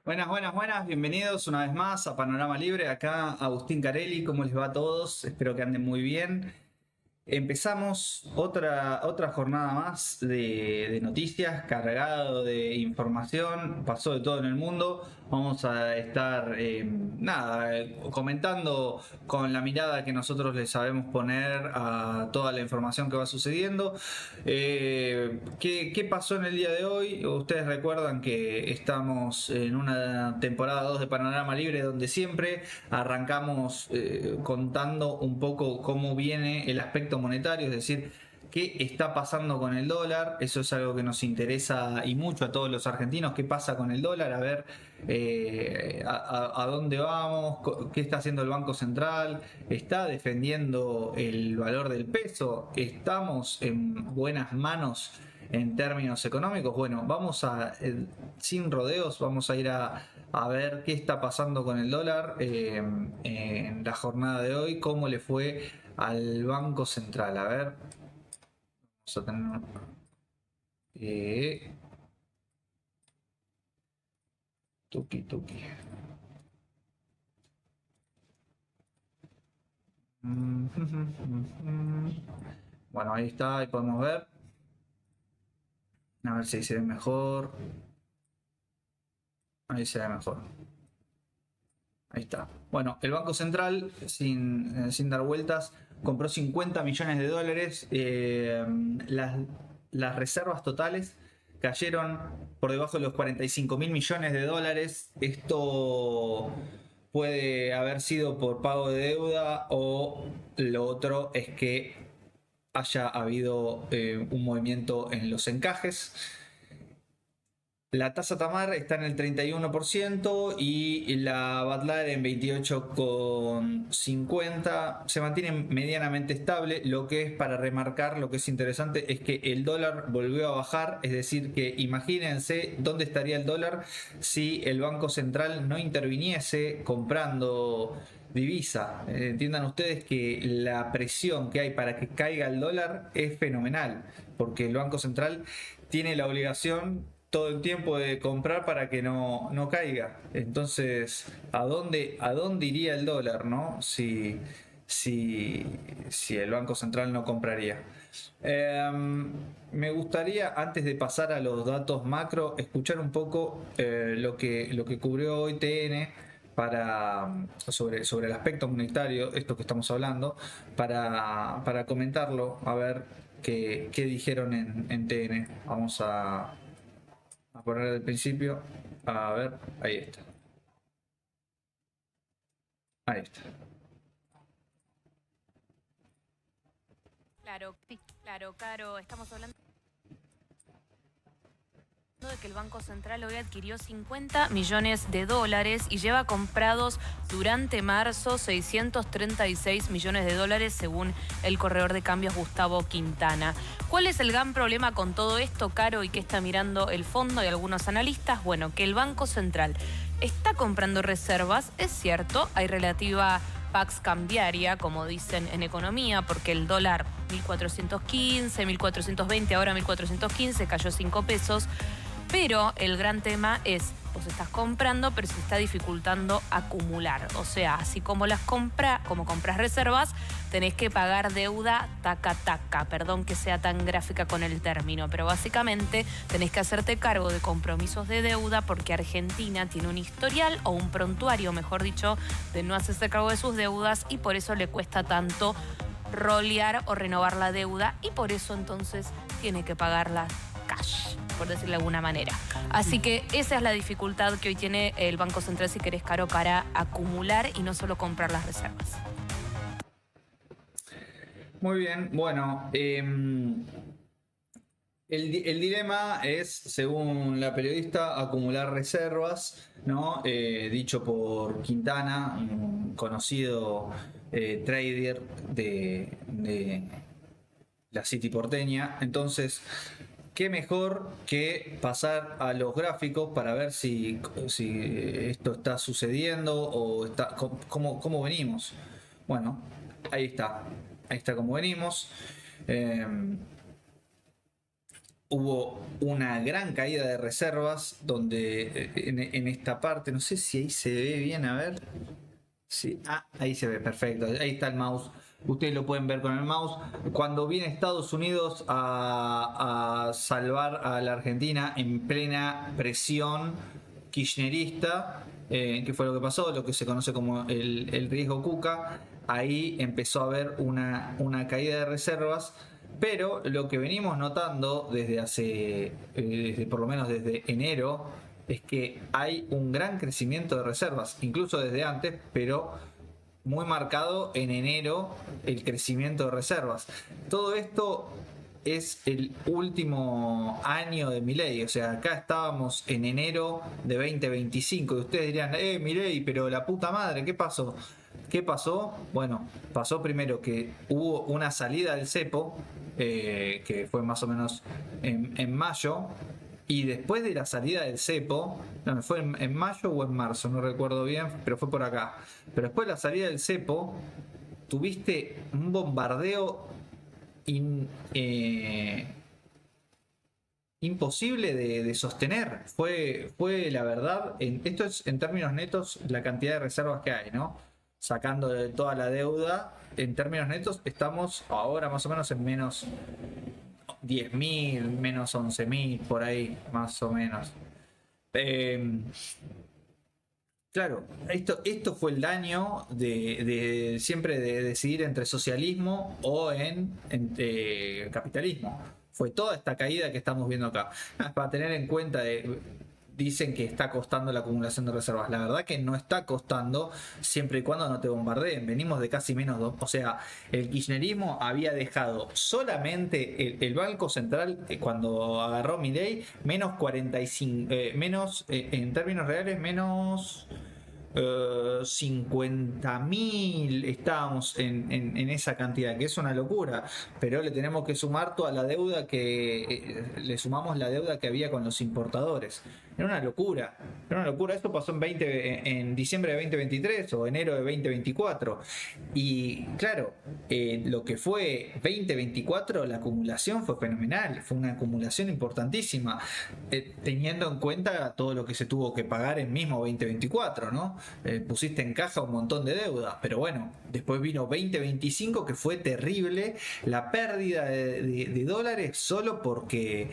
Buenas, buenas, buenas, bienvenidos una vez más a Panorama Libre, acá Agustín Carelli, ¿cómo les va a todos? Espero que anden muy bien. Empezamos otra jornada más de noticias, cargado de información, pasó de todo en el mundo. Vamos a estar, comentando con la mirada que nosotros le sabemos poner a toda la información que va sucediendo. ¿Qué pasó en el día de hoy? Ustedes recuerdan que estamos en una temporada 2 de Panorama Libre donde siempre arrancamos contando un poco cómo viene el aspecto monetario, es decir, qué está pasando con el dólar. Eso es algo que nos interesa y mucho a todos los argentinos, qué pasa con el dólar, a ver a dónde vamos, qué está haciendo el Banco Central, está defendiendo el valor del peso, estamos en buenas manos en términos económicos. Bueno, sin rodeos, vamos a ir a ver qué está pasando con el dólar en la jornada de hoy, cómo le fue al Banco Central. A ver, vamos a tener... Eh, tuki, tuki. Bueno, ahí está, ahí podemos ver. A ver si se ve mejor. Ahí se ve mejor. Ahí está. Bueno, el Banco Central, sin dar vueltas, compró 50 millones de dólares. Las reservas totales cayeron por debajo de los 45 mil millones de dólares. Esto puede haber sido por pago de deuda, o lo otro es que haya habido un movimiento en los encajes. La tasa Tamar está en el 31% y la Badlar en 28,50. Se mantiene medianamente estable. Lo que es para remarcar, lo que es interesante es que el dólar volvió a bajar. Es decir, que imagínense dónde estaría el dólar si el Banco Central no interviniese comprando divisa. Entiendan ustedes que la presión que hay para que caiga el dólar es fenomenal, porque el Banco Central tiene la obligación todo el tiempo de comprar para que no caiga. Entonces, ¿a dónde iría el dólar, no? Si, si el Banco Central no compraría. Me gustaría, antes de pasar a los datos macro, escuchar un poco lo que cubrió hoy TN sobre el aspecto monetario, esto que estamos hablando, para comentarlo, a ver qué dijeron en TN. Vamos a poner al principio. A ver, ahí está. Ahí está. Claro, sí, claro, Caro, estamos hablando de que el Banco Central hoy adquirió 50 millones de dólares y lleva comprados durante marzo 636 millones de dólares según el corredor de cambios Gustavo Quintana. ¿Cuál es el gran problema con todo esto, Caro, y qué está mirando el fondo y algunos analistas? Bueno, que el Banco Central está comprando reservas, es cierto, hay relativa pax cambiaria, como dicen en economía, porque el dólar 1415, 1420, ahora 1415, cayó 5 pesos. Pero el gran tema es, vos estás comprando, pero se está dificultando acumular. O sea, así como como compras reservas, tenés que pagar deuda taca taca. Perdón que sea tan gráfica con el término, pero básicamente tenés que hacerte cargo de compromisos de deuda porque Argentina tiene un historial o un prontuario, mejor dicho, de no hacerse cargo de sus deudas y por eso le cuesta tanto rolear o renovar la deuda y por eso entonces tiene que pagarla cash, por decirlo de alguna manera. Así que esa es la dificultad que hoy tiene el Banco Central, si querés, Caro, para acumular y no solo comprar las reservas. Muy bien, bueno, el dilema es, según la periodista, acumular reservas, ¿no? Dicho por Quintana, un conocido trader de la City porteña. Entonces, qué mejor que pasar a los gráficos para ver si esto está sucediendo o cómo venimos. Bueno, ahí está. Ahí está cómo venimos. Eh, hubo una gran caída de reservas donde en esta parte, no sé si ahí se ve bien, a ver. Sí, ahí se ve, perfecto. Ahí está el mouse. Ustedes lo pueden ver con el mouse. Cuando viene Estados Unidos a salvar a la Argentina en plena presión kirchnerista, ¿qué fue lo que pasó? Lo que se conoce como el riesgo Cuca. Ahí empezó a haber una caída de reservas. Pero lo que venimos notando desde por lo menos desde enero, es que hay un gran crecimiento de reservas, incluso desde antes, pero muy marcado en enero el crecimiento de reservas. Todo esto es el último año de Milei, o sea, acá estábamos en enero de 2025 y ustedes dirían, Milei, pero la puta madre, ¿qué pasó? ¿Qué pasó? Bueno, pasó primero que hubo una salida del cepo, que fue más o menos en mayo, y después de la salida del cepo, no, fue en mayo o en marzo, no recuerdo bien, pero fue por acá. Pero después de la salida del cepo, tuviste un bombardeo imposible de sostener. Fue la verdad, esto es en términos netos la cantidad de reservas que hay, ¿no? Sacando de toda la deuda, en términos netos estamos ahora más o menos en menos 10.000, menos 11.000, por ahí, más o menos. Claro, esto fue el daño de siempre de decidir entre socialismo o en capitalismo. Fue toda esta caída que estamos viendo acá. Para tener en cuenta, dicen que está costando la acumulación de reservas. La verdad que no está costando siempre y cuando no te bombardeen. Venimos de casi menos 2. O sea, el kirchnerismo había dejado solamente el Banco Central, cuando agarró Milei, menos 45, en términos reales, menos 50.000, estábamos en esa cantidad, que es una locura, pero le tenemos que sumar toda la deuda le sumamos la deuda que había con los importadores. Era una locura, esto pasó en diciembre de 2023 o enero de 2024, y claro, lo que fue 2024, la acumulación fue fenomenal, fue una acumulación importantísima, teniendo en cuenta todo lo que se tuvo que pagar en mismo 2024, ¿no? Pusiste en caja un montón de deuda, pero bueno, después vino 2025 que fue terrible, la pérdida de dólares solo porque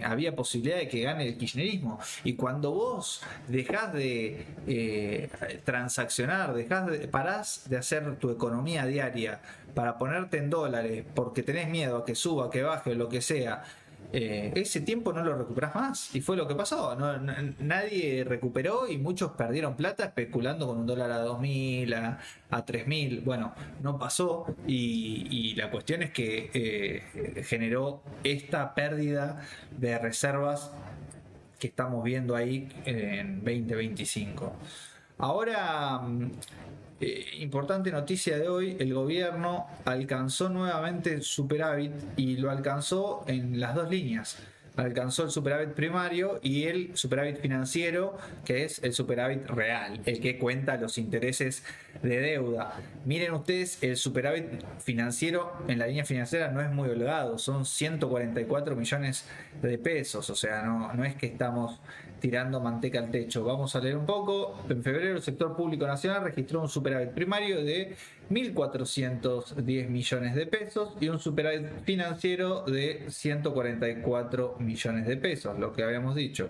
había posibilidad de que gane el kirchnerismo. Y cuando vos dejás de transaccionar, parás de hacer tu economía diaria para ponerte en dólares porque tenés miedo a que suba, que baje o lo que sea, ese tiempo no lo recuperás más, y fue lo que pasó. Nadie recuperó y muchos perdieron plata especulando con un dólar a 2.000, a 3.000. Bueno, no pasó, y la cuestión es que generó esta pérdida de reservas que estamos viendo ahí en 2025. Ahora, importante noticia de hoy, el gobierno alcanzó nuevamente el superávit, y lo alcanzó en las dos líneas. Alcanzó el superávit primario y el superávit financiero, que es el superávit real, el que cuenta los intereses de deuda. Miren ustedes, el superávit financiero en la línea financiera no es muy holgado, son 144 millones de pesos, o sea, no es que estamos tirando manteca al techo. Vamos a leer un poco. En febrero el sector público nacional registró un superávit primario de 1.410 millones de pesos y un superávit financiero de 144 millones de pesos, lo que habíamos dicho.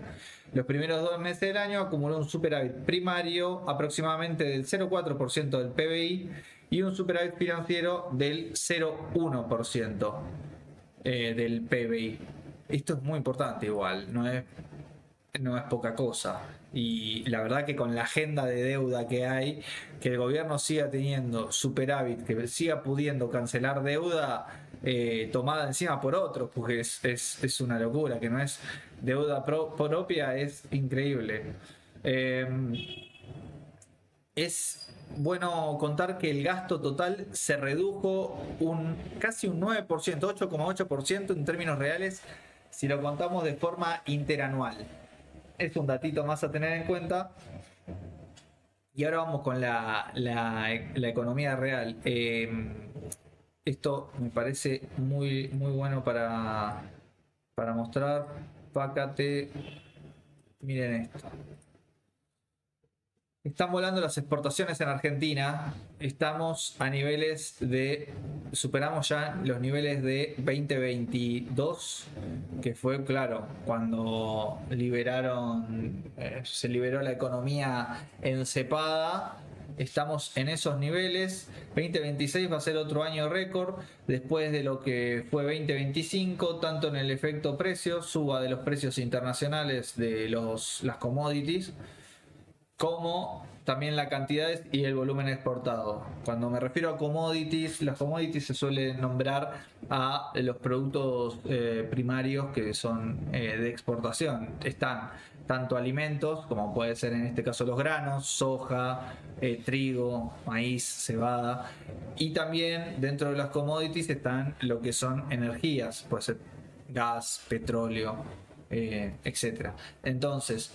Los primeros 2 meses del año acumuló un superávit primario aproximadamente del 0,4% del PBI y un superávit financiero del 0,1% del PBI. Esto es muy importante igual, no es poca cosa, y la verdad que con la agenda de deuda que hay, que el gobierno siga teniendo superávit, que siga pudiendo cancelar deuda tomada encima por otros, porque es una locura, que no es deuda propia, es increíble. Es bueno contar que el gasto total se redujo casi un 9%, 8,8% en términos reales, si lo contamos de forma interanual. Es un datito más a tener en cuenta. Y ahora vamos con la economía real. Esto me parece muy, muy bueno para para mostrar. Pácate. Miren esto. Están volando las exportaciones en Argentina. Estamos a niveles de... Superamos ya los niveles de 2022, que fue, claro, cuando se liberó la economía encepada. Estamos en esos niveles. 2026 va a ser otro año récord después de lo que fue 2025, tanto en el efecto precio, suba de los precios internacionales de las commodities, como también la cantidad y el volumen exportado. Cuando me refiero a commodities, las commodities se suele nombrar a los productos primarios que son de exportación. Están tanto alimentos, como puede ser en este caso los granos, soja, trigo, maíz, cebada, y también dentro de las commodities están lo que son energías, puede ser gas, petróleo, etcétera. Entonces,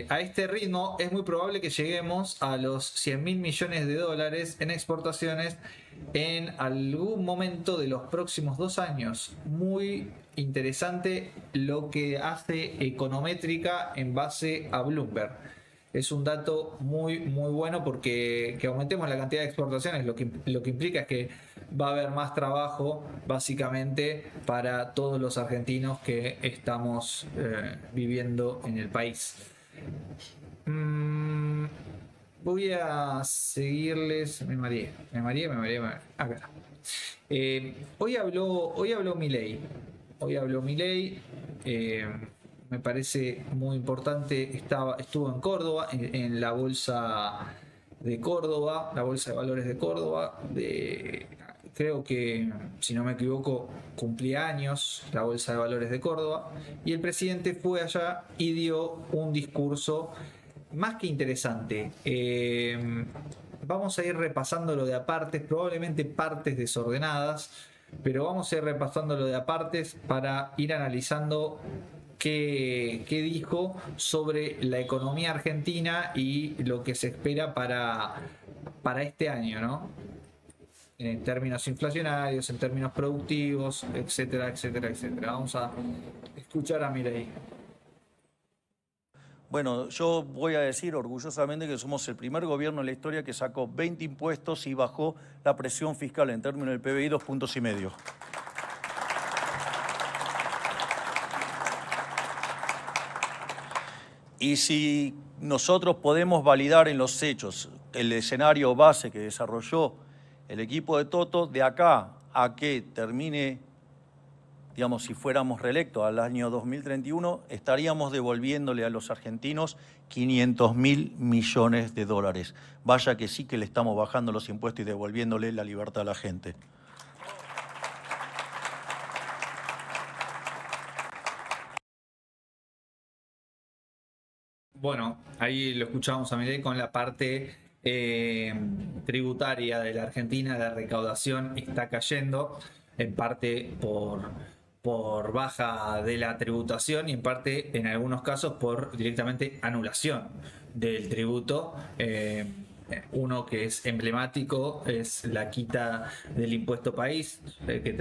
a este ritmo es muy probable que lleguemos a los 100.000 millones de dólares en exportaciones en algún momento de los próximos 2 años. Muy interesante lo que hace Econométrica en base a Bloomberg. Es un dato muy bueno, porque que aumentemos la cantidad de exportaciones lo que implica es que va a haber más trabajo básicamente para todos los argentinos que estamos viviendo en el país. Voy a seguirles. Me mareé. Acá está. Hoy habló Milei. Me parece muy importante. Estuvo en Córdoba, en la bolsa de Córdoba, la bolsa de valores de Córdoba. Creo que, si no me equivoco, cumplía años la bolsa de valores de Córdoba. Y el presidente fue allá y dio un discurso más que interesante. Vamos a ir repasándolo de a partes, probablemente partes desordenadas, pero vamos a ir repasándolo de a partes para ir analizando qué dijo sobre la economía argentina y lo que se espera para este año, ¿no? En términos inflacionarios, en términos productivos, etcétera, etcétera, etcétera. Vamos a escuchar a Milei. Bueno, yo voy a decir orgullosamente que somos el primer gobierno en la historia que sacó 20 impuestos y bajó la presión fiscal en términos del PBI 2,5 puntos. Y si nosotros podemos validar en los hechos el escenario base que desarrolló el equipo de Toto, de acá a que termine, digamos, si fuéramos reelectos al año 2031, estaríamos devolviéndole a los argentinos 500.000 millones de dólares. Vaya que sí que le estamos bajando los impuestos y devolviéndole la libertad a la gente. Bueno, ahí lo escuchamos a Milei con la parte tributaria de la Argentina. La recaudación está cayendo, en parte por baja de la tributación y en parte, en algunos casos, por directamente anulación del tributo. Uno que es emblemático es la quita del impuesto país, que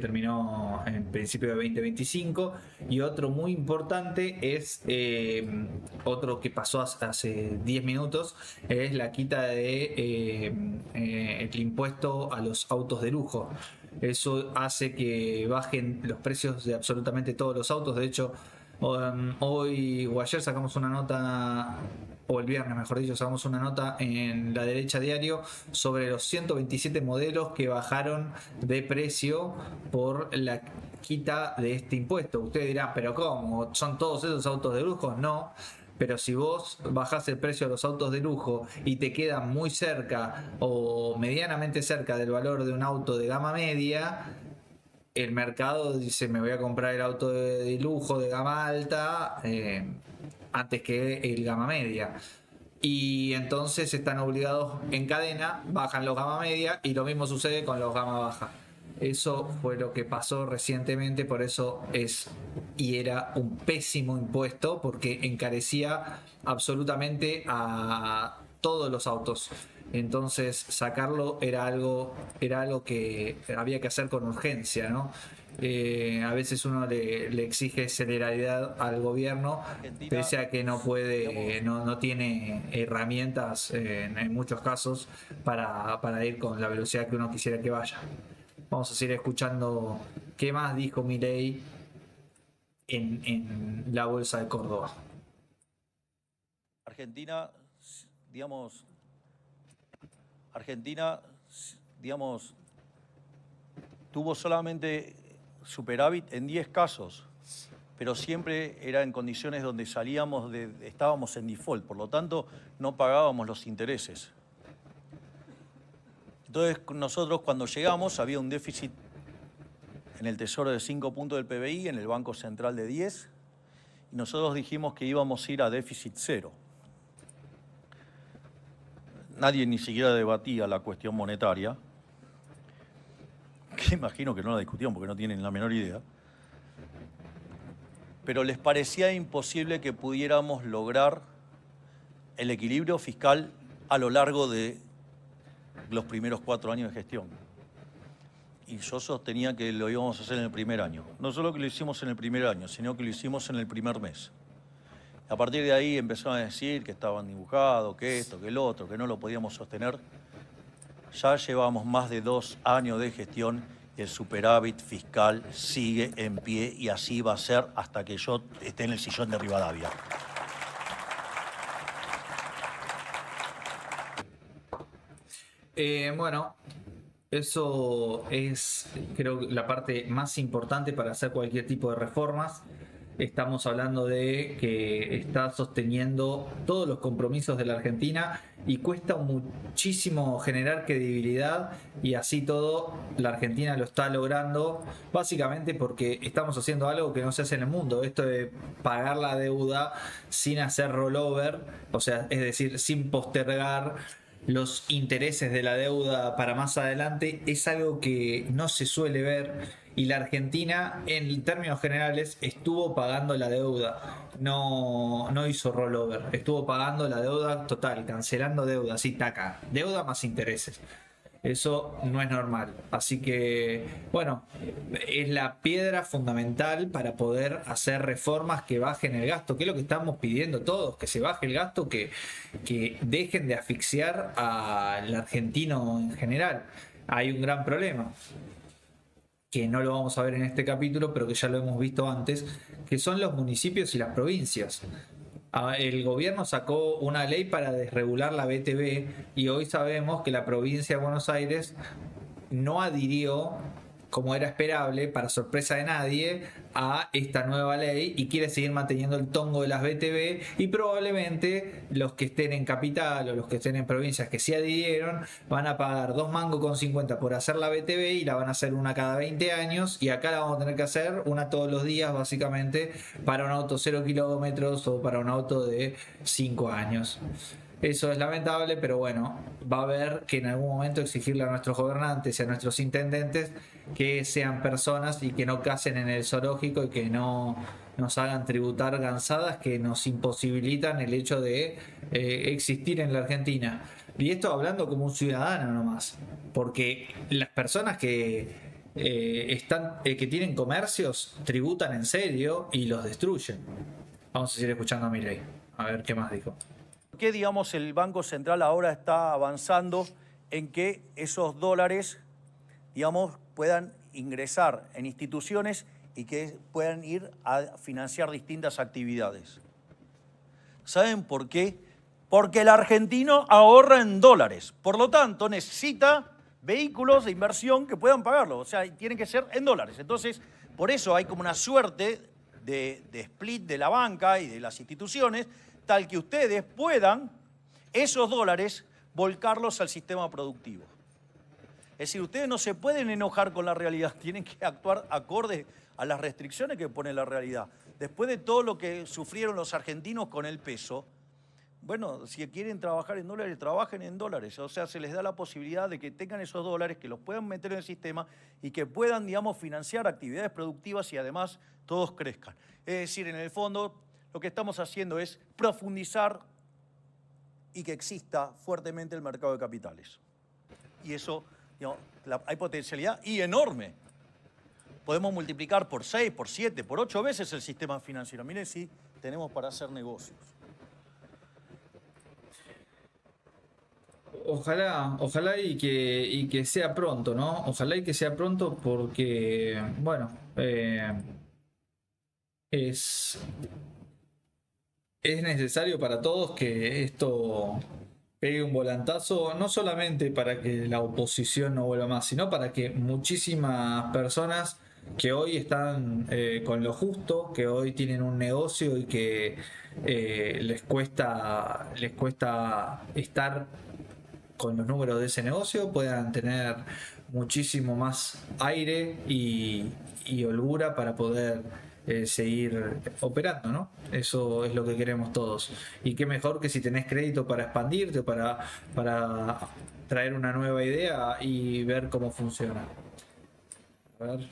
terminó en principio de 2025, y otro muy importante es otro que pasó hace 10 minutos, es la quita de el impuesto a los autos de lujo. Eso hace que bajen los precios de absolutamente todos los autos. De hecho, hoy o ayer sacamos una nota, o el viernes mejor dicho, sacamos una nota en La Derecha Diario sobre los 127 modelos que bajaron de precio por la quita de este impuesto. Usted dirá, pero ¿cómo? ¿Son todos esos autos de lujo? No. Pero si vos bajás el precio de los autos de lujo y te quedan muy cerca o medianamente cerca del valor de un auto de gama media, el mercado dice: me voy a comprar el auto de lujo de gama alta antes que el gama media. Y entonces están obligados en cadena, bajan los gama media, y lo mismo sucede con los gama baja. Eso fue lo que pasó recientemente, por eso era un pésimo impuesto, porque encarecía absolutamente a todos los autos. Entonces sacarlo era algo que había que hacer con urgencia, ¿no? A veces uno le exige celeridad al gobierno, pese a que no puede, no tiene herramientas en muchos casos para ir con la velocidad que uno quisiera que vaya. Vamos a seguir escuchando qué más dijo Milei en la Bolsa de Córdoba. Argentina, tuvo solamente superávit en 10 casos, pero siempre era en condiciones donde estábamos en default, por lo tanto no pagábamos los intereses. Entonces nosotros cuando llegamos había un déficit en el Tesoro de 5 puntos del PBI, en el Banco Central de 10, y nosotros dijimos que íbamos a ir a déficit cero. Nadie ni siquiera debatía la cuestión monetaria, que imagino que no la discutían porque no tienen la menor idea, pero les parecía imposible que pudiéramos lograr el equilibrio fiscal a lo largo de los primeros 4 años de gestión. Y yo sostenía que lo íbamos a hacer en el primer año. No solo que lo hicimos en el primer año, sino que lo hicimos en el primer mes. A partir de ahí empezaron a decir que estaban dibujados, que esto, que el otro, que no lo podíamos sostener. Ya llevamos más de 2 años de gestión y el superávit fiscal sigue en pie y así va a ser hasta que yo esté en el sillón de Rivadavia. Bueno, eso es, creo, la parte más importante para hacer cualquier tipo de reformas. Estamos hablando de que está sosteniendo todos los compromisos de la Argentina y cuesta muchísimo generar credibilidad, y así todo la Argentina lo está logrando, básicamente porque estamos haciendo algo que no se hace en el mundo, esto de pagar la deuda sin hacer rollover, o sea, es decir, sin postergar los intereses de la deuda para más adelante. Es algo que no se suele ver, y la Argentina en términos generales estuvo pagando la deuda, no hizo rollover, estuvo pagando la deuda total, cancelando deuda, así taca, deuda más intereses. Eso no es normal. Así que, bueno, es la piedra fundamental para poder hacer reformas que bajen el gasto, que es lo que estamos pidiendo todos, que se baje el gasto, que dejen de asfixiar al argentino en general. Hay un gran problema, que no lo vamos a ver en este capítulo, pero que ya lo hemos visto antes, que son los municipios y las provincias. El gobierno sacó una ley para desregular la BTV y hoy sabemos que la provincia de Buenos Aires no adhirió, como era esperable, para sorpresa de nadie, a esta nueva ley y quiere seguir manteniendo el tongo de las BTV, y probablemente los que estén en capital o los que estén en provincias que sí adhirieron van a pagar 2,50 mangos por hacer la BTV, y la van a hacer una cada 20 años, y acá la vamos a tener que hacer una todos los días, básicamente, para un auto 0 kilómetros o para un auto de 5 años. Eso es lamentable, pero bueno, va a haber que en algún momento exigirle a nuestros gobernantes y a nuestros intendentes que sean personas y que no casen en el zoológico y que no nos hagan tributar gansadas que nos imposibilitan el hecho de existir en la Argentina. Y esto hablando como un ciudadano nomás, porque las personas que que tienen comercios tributan en serio y los destruyen. Vamos a seguir escuchando a Milei, a ver qué más dijo. ¿Por qué, digamos, el Banco Central ahora está avanzando en que esos dólares, digamos, puedan ingresar en instituciones y que puedan ir a financiar distintas actividades? ¿Saben por qué? Porque el argentino ahorra en dólares, por lo tanto necesita vehículos de inversión que puedan pagarlo, o sea, tienen que ser en dólares. Entonces, por eso hay como una suerte de split de la banca y de las instituciones, tal que ustedes puedan esos dólares volcarlos al sistema productivo. Es decir, ustedes no se pueden enojar con la realidad, tienen que actuar acorde a las restricciones que pone la realidad. Después de todo lo que sufrieron los argentinos con el peso, bueno, si quieren trabajar en dólares, trabajen en dólares. O sea, se les da la posibilidad de que tengan esos dólares, que los puedan meter en el sistema y que puedan, digamos, financiar actividades productivas y además todos crezcan. Es decir, en el fondo, lo que estamos haciendo es profundizar y que exista fuertemente el mercado de capitales. Y eso, digamos, hay potencialidad y enorme. podemos multiplicar por 6, por 7, por 8 veces el sistema financiero. Miren si tenemos para hacer negocios. Ojalá y que sea pronto, ¿no? Ojalá y que sea pronto porque, bueno, es necesario para todos que esto pegue un volantazo, no solamente para que la oposición no vuelva más, sino para que muchísimas personas que hoy están con lo justo, que hoy tienen un negocio y que les cuesta estar con los números de ese negocio, puedan tener muchísimo más aire y holgura para poder seguir operando, ¿no? Eso es lo que queremos todos. Y qué mejor que si tenés crédito para expandirte, para traer una nueva idea y ver cómo funciona. A ver.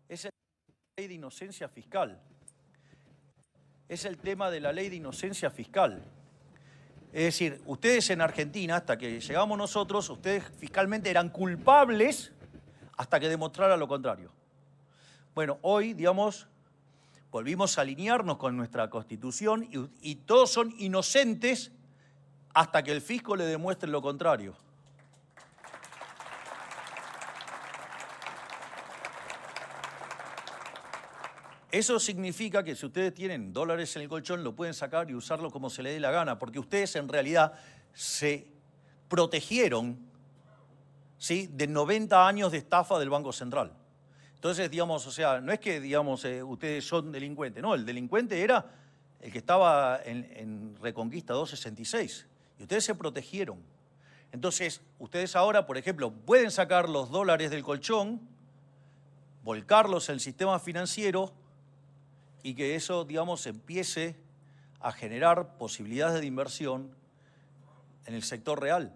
Es la ley de inocencia fiscal. Es el tema de la ley de inocencia fiscal. Es decir, ustedes en Argentina, hasta que llegamos nosotros, ustedes fiscalmente eran culpables hasta que demostrara lo contrario. Bueno, hoy, digamos, volvimos a alinearnos con nuestra Constitución y todos son inocentes hasta que el fisco le demuestre lo contrario. Eso significa que si ustedes tienen dólares en el colchón, lo pueden sacar y usarlo como se les dé la gana, porque ustedes en realidad se protegieron, ¿sí?, de 90 años de estafa del Banco Central. Entonces, digamos, o sea, no es que, digamos, ustedes son delincuentes, no, el delincuente era el que estaba en Reconquista 266, y ustedes se protegieron. Entonces, ustedes ahora, por ejemplo, pueden sacar los dólares del colchón, volcarlos al sistema financiero, y que eso, digamos, empiece a generar posibilidades de inversión en el sector real.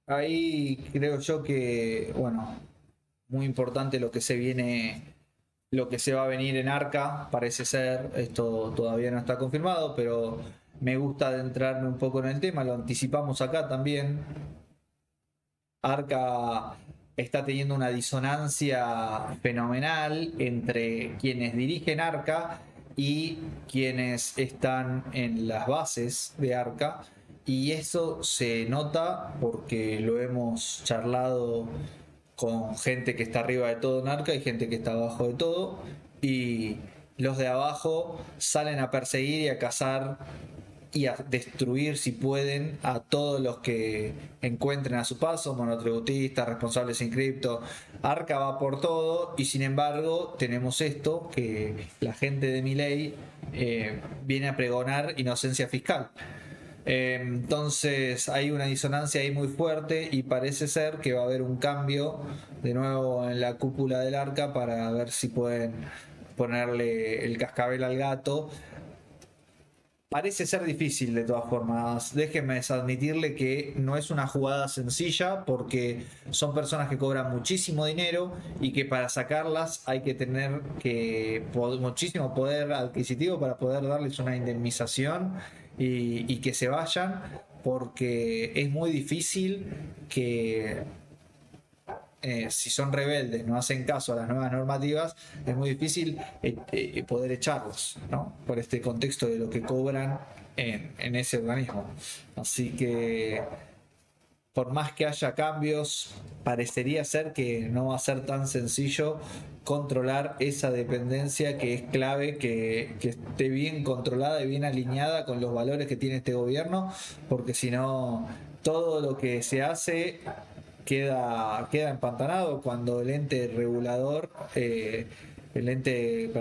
Ahí creo yo que, bueno, muy importante lo que se viene, lo que se va a venir en Arca, parece ser, esto todavía no está confirmado, pero me gusta adentrarme un poco en el tema, lo anticipamos acá también. Arca está teniendo una disonancia fenomenal entre quienes dirigen Arca y quienes están en las bases de Arca, y eso se nota porque lo hemos charlado con gente que está arriba de todo en Arca y gente que está abajo de todo, y los de abajo salen a perseguir y a cazar y a destruir, si pueden, a todos los que encuentren a su paso, monotributistas, responsables sin cripto. Arca va por todo, y sin embargo tenemos esto, que la gente de Milei viene a pregonar inocencia fiscal. Entonces hay una disonancia ahí muy fuerte, y parece ser que va a haber un cambio de nuevo en la cúpula del Arca para ver si pueden ponerle el cascabel al gato. Parece ser difícil de todas formas. Déjenme admitirle que no es una jugada sencilla, porque son personas que cobran muchísimo dinero y que para sacarlas hay que tener muchísimo poder adquisitivo para poder darles una indemnización y que se vayan, porque es muy difícil que si son rebeldes, no hacen caso a las nuevas normativas, es muy difícil poder echarlos, ¿no?, por este contexto de lo que cobran en ese organismo. Así que, por más que haya cambios, parecería ser que no va a ser tan sencillo controlar esa dependencia, que es clave que esté bien controlada y bien alineada con los valores que tiene este gobierno, porque si no, todo lo que se hace queda empantanado cuando el ente regulador, el ente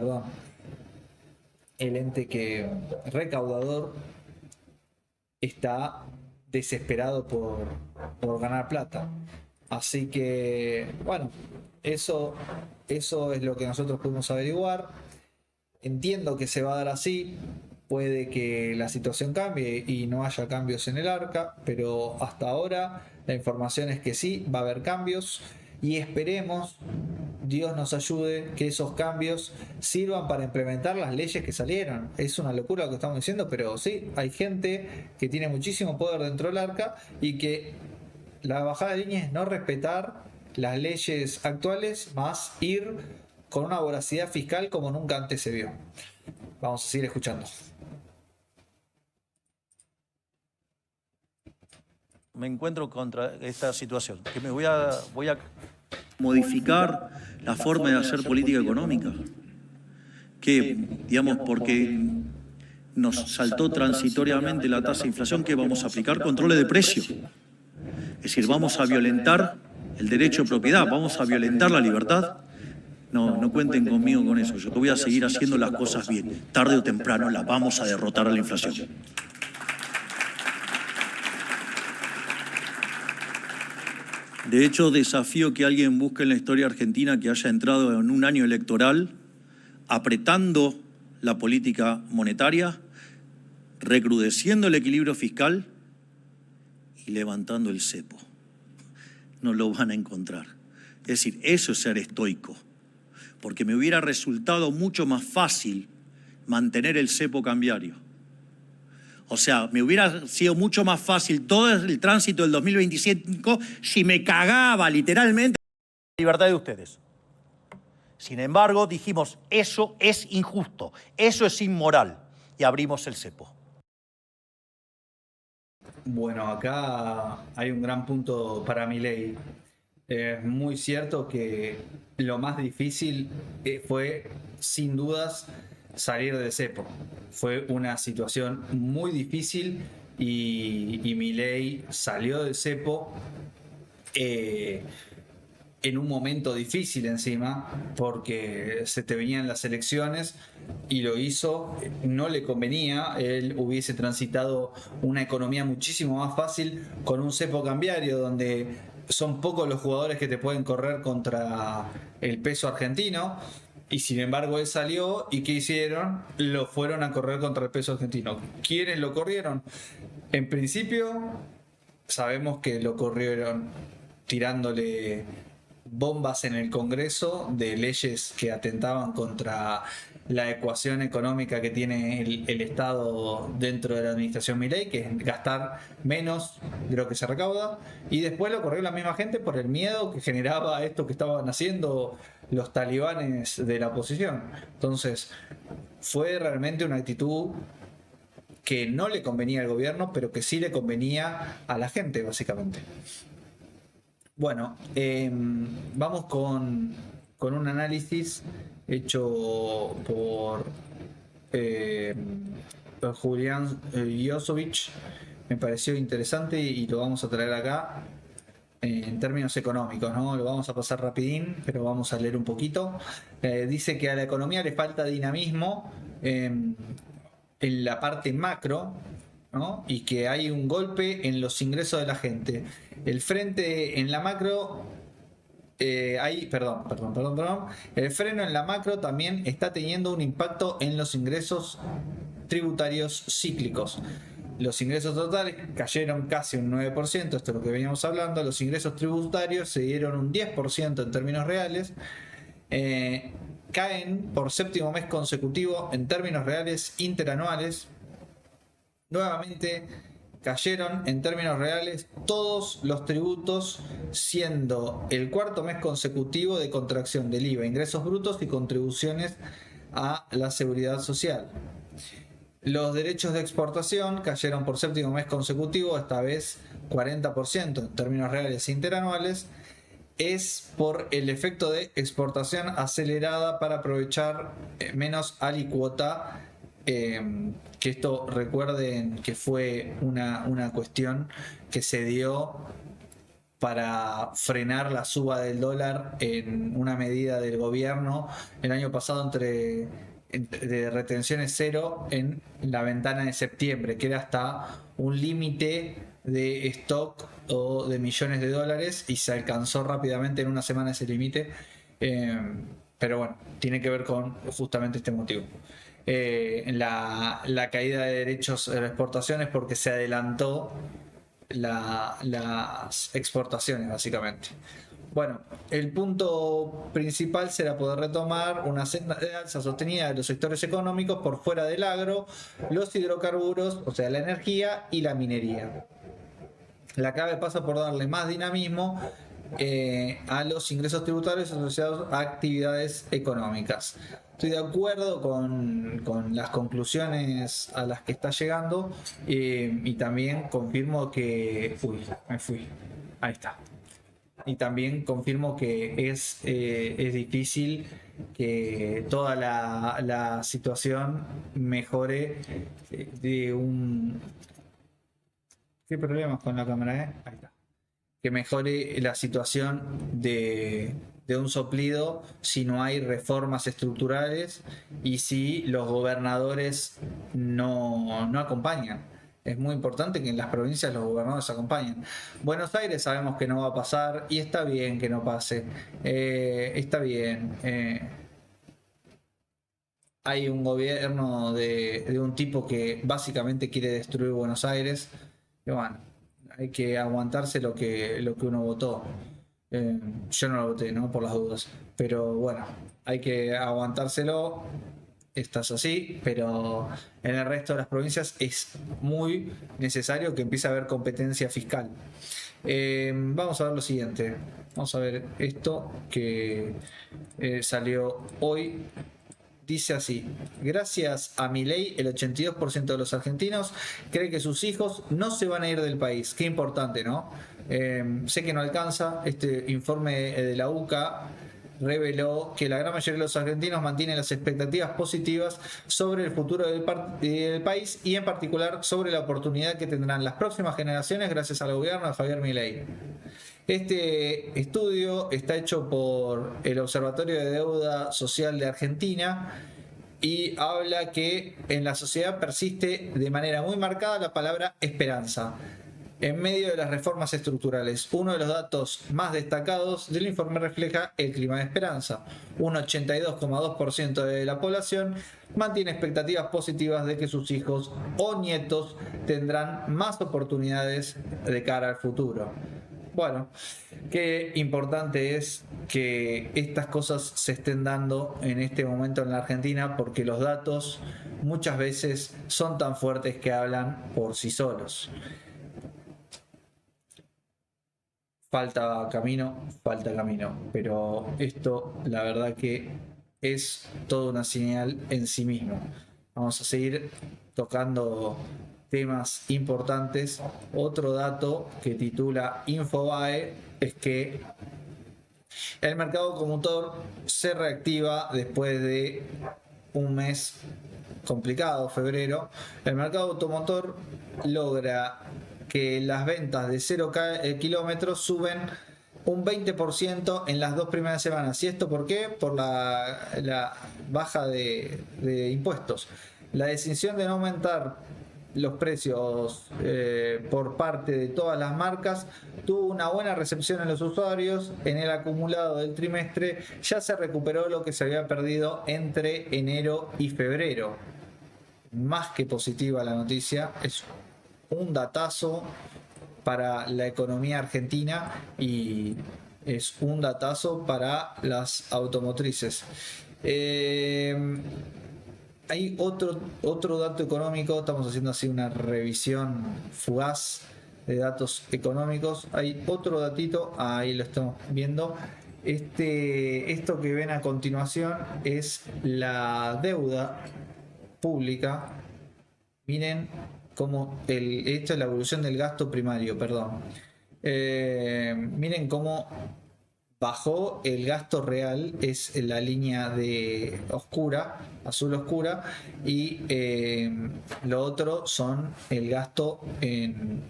recaudador está desesperado por ganar plata. Así que, bueno, eso es lo que nosotros pudimos averiguar. Entiendo que se va a dar así. Puede que la situación cambie y no haya cambios en el Arca, pero hasta ahora la información es que sí, va a haber cambios, y esperemos Dios nos ayude que esos cambios sirvan para implementar las leyes que salieron. Es una locura lo que estamos diciendo, pero sí, hay gente que tiene muchísimo poder dentro del arca y que la bajada de línea es no respetar las leyes actuales, más ir con una voracidad fiscal como nunca antes se vio. Vamos a seguir escuchando. Me encuentro contra esta situación, que me voy a modificar la forma de hacer política económica, que, digamos, porque nos saltó transitoriamente la tasa de inflación, que vamos a aplicar controles de precio. Es decir, vamos a violentar el derecho de propiedad, vamos a violentar la libertad. No cuenten conmigo con eso, yo voy a seguir haciendo las cosas bien. Tarde o temprano la vamos a derrotar a la inflación. De hecho, desafío que alguien busque en la historia argentina que haya entrado en un año electoral apretando la política monetaria, recrudeciendo el equilibrio fiscal y levantando el cepo. No lo van a encontrar. Es decir, eso es ser estoico, porque me hubiera resultado mucho más fácil mantener el cepo cambiario. O sea, me hubiera sido mucho más fácil todo el tránsito del 2025 si me cagaba literalmente la libertad de ustedes. Sin embargo, dijimos, eso es injusto, eso es inmoral, y abrimos el cepo. Bueno, acá hay un gran punto para Milei. Es muy cierto que lo más difícil fue, sin dudas, salir del cepo. Fue una situación muy difícil y Milei salió del cepo en un momento difícil encima, porque se te venían las elecciones y lo hizo, no le convenía. Él hubiese transitado una economía muchísimo más fácil con un cepo cambiario donde son pocos los jugadores que te pueden correr contra el peso argentino. Y sin embargo él salió, y ¿qué hicieron? Lo fueron a correr contra el peso argentino. ¿Quiénes lo corrieron? En principio sabemos que lo corrieron tirándole bombas en el Congreso de leyes que atentaban contra la ecuación económica que tiene el Estado dentro de la administración Milei, que es gastar menos de lo que se recauda, y después lo corrió la misma gente por el miedo que generaba esto que estaban haciendo los talibanes de la oposición. Entonces fue realmente una actitud que no le convenía al gobierno, pero que sí le convenía a la gente, básicamente. Bueno, vamos con un análisis hecho por Julián Josovich. Me pareció interesante y lo vamos a traer acá en términos económicos, ¿no? Lo vamos a pasar rapidín, pero vamos a leer un poquito. Dice que a la economía le falta dinamismo en la parte macro, ¿no? Y que hay un golpe en los ingresos de la gente. El frente en la macro, el freno en la macro también está teniendo un impacto en los ingresos tributarios cíclicos. Los ingresos totales cayeron casi un 9%, esto es lo que veníamos hablando. Los ingresos tributarios se dieron un 10% en términos reales. Caen por séptimo mes consecutivo en términos reales interanuales. Nuevamente cayeron en términos reales todos los tributos, siendo el cuarto mes consecutivo de contracción del IVA, ingresos brutos y contribuciones a la seguridad social. Los derechos de exportación cayeron por séptimo mes consecutivo, esta vez 40% en términos reales interanuales. Es por el efecto de exportación acelerada para aprovechar menos alícuota. Que esto, recuerden que fue una cuestión que se dio para frenar la suba del dólar en una medida del gobierno el año pasado de retenciones cero en la ventana de septiembre, que era hasta un límite de stock o de millones de dólares, y se alcanzó rápidamente en una semana ese límite. Pero bueno, tiene que ver con justamente este motivo. La caída de derechos de exportaciones porque se adelantó las exportaciones, básicamente. Bueno, el punto principal será poder retomar una senda de alza sostenida de los sectores económicos por fuera del agro, los hidrocarburos, o sea, la energía y la minería. La clave pasa por darle más dinamismo a los ingresos tributarios asociados a actividades económicas. Estoy de acuerdo con las conclusiones a las que está llegando y también confirmo que... Uy, me fui. Ahí está. Y también confirmo que es difícil que toda la situación mejore de un... ¿Qué problemas con la cámara, Ahí está. Que mejore la situación de un soplido si no hay reformas estructurales y si los gobernadores no acompañan. Es muy importante que en las provincias los gobernadores acompañen. Buenos Aires sabemos que no va a pasar y está bien que no pase. Está bien. Hay un gobierno de un tipo que básicamente quiere destruir Buenos Aires. Y bueno, hay que aguantarse lo que uno votó. Yo no lo voté, ¿no? Por las dudas. Pero bueno, hay que aguantárselo. Estás así, pero en el resto de las provincias es muy necesario que empiece a haber competencia fiscal. Vamos a ver lo siguiente. Vamos a ver esto que salió hoy. Dice así: gracias a Milei, el 82% de los argentinos cree que sus hijos no se van a ir del país. Qué importante, ¿no? Sé que no alcanza. Este informe de la UCA reveló que la gran mayoría de los argentinos mantienen las expectativas positivas sobre el futuro del país y en particular sobre la oportunidad que tendrán las próximas generaciones gracias al gobierno de Javier Milei. Este estudio está hecho por el Observatorio de Deuda Social de Argentina y habla que en la sociedad persiste de manera muy marcada la palabra esperanza en medio de las reformas estructurales. Uno de los datos más destacados del informe refleja el clima de esperanza. Un 82,2% de la población mantiene expectativas positivas de que sus hijos o nietos tendrán más oportunidades de cara al futuro. Bueno, qué importante es que estas cosas se estén dando en este momento en la Argentina, porque los datos muchas veces son tan fuertes que hablan por sí solos. Falta camino, pero esto la verdad que es toda una señal en sí mismo. Vamos a seguir tocando temas importantes. Otro dato que titula Infobae es que el mercado automotor se reactiva después de un mes complicado, febrero. El mercado automotor logra que las ventas de 0 kilómetros suben un 20% en las 2 primeras semanas. ¿Y esto por qué? Por la baja de impuestos. La decisión de no aumentar los precios por parte de todas las marcas tuvo una buena recepción en los usuarios. En el acumulado del trimestre ya se recuperó lo que se había perdido entre enero y febrero. Más que positiva la noticia, es un datazo para la economía argentina y es un datazo para las automotrices. Hay otro dato económico. Estamos haciendo así una revisión fugaz de datos económicos. Hay otro datito, ahí lo estamos viendo. Esto que ven a continuación es la deuda pública. Miren cómo esto es la evolución del gasto primario, perdón. Miren cómo bajó el gasto real, es la línea de oscura, azul oscura, y lo otro son el gasto en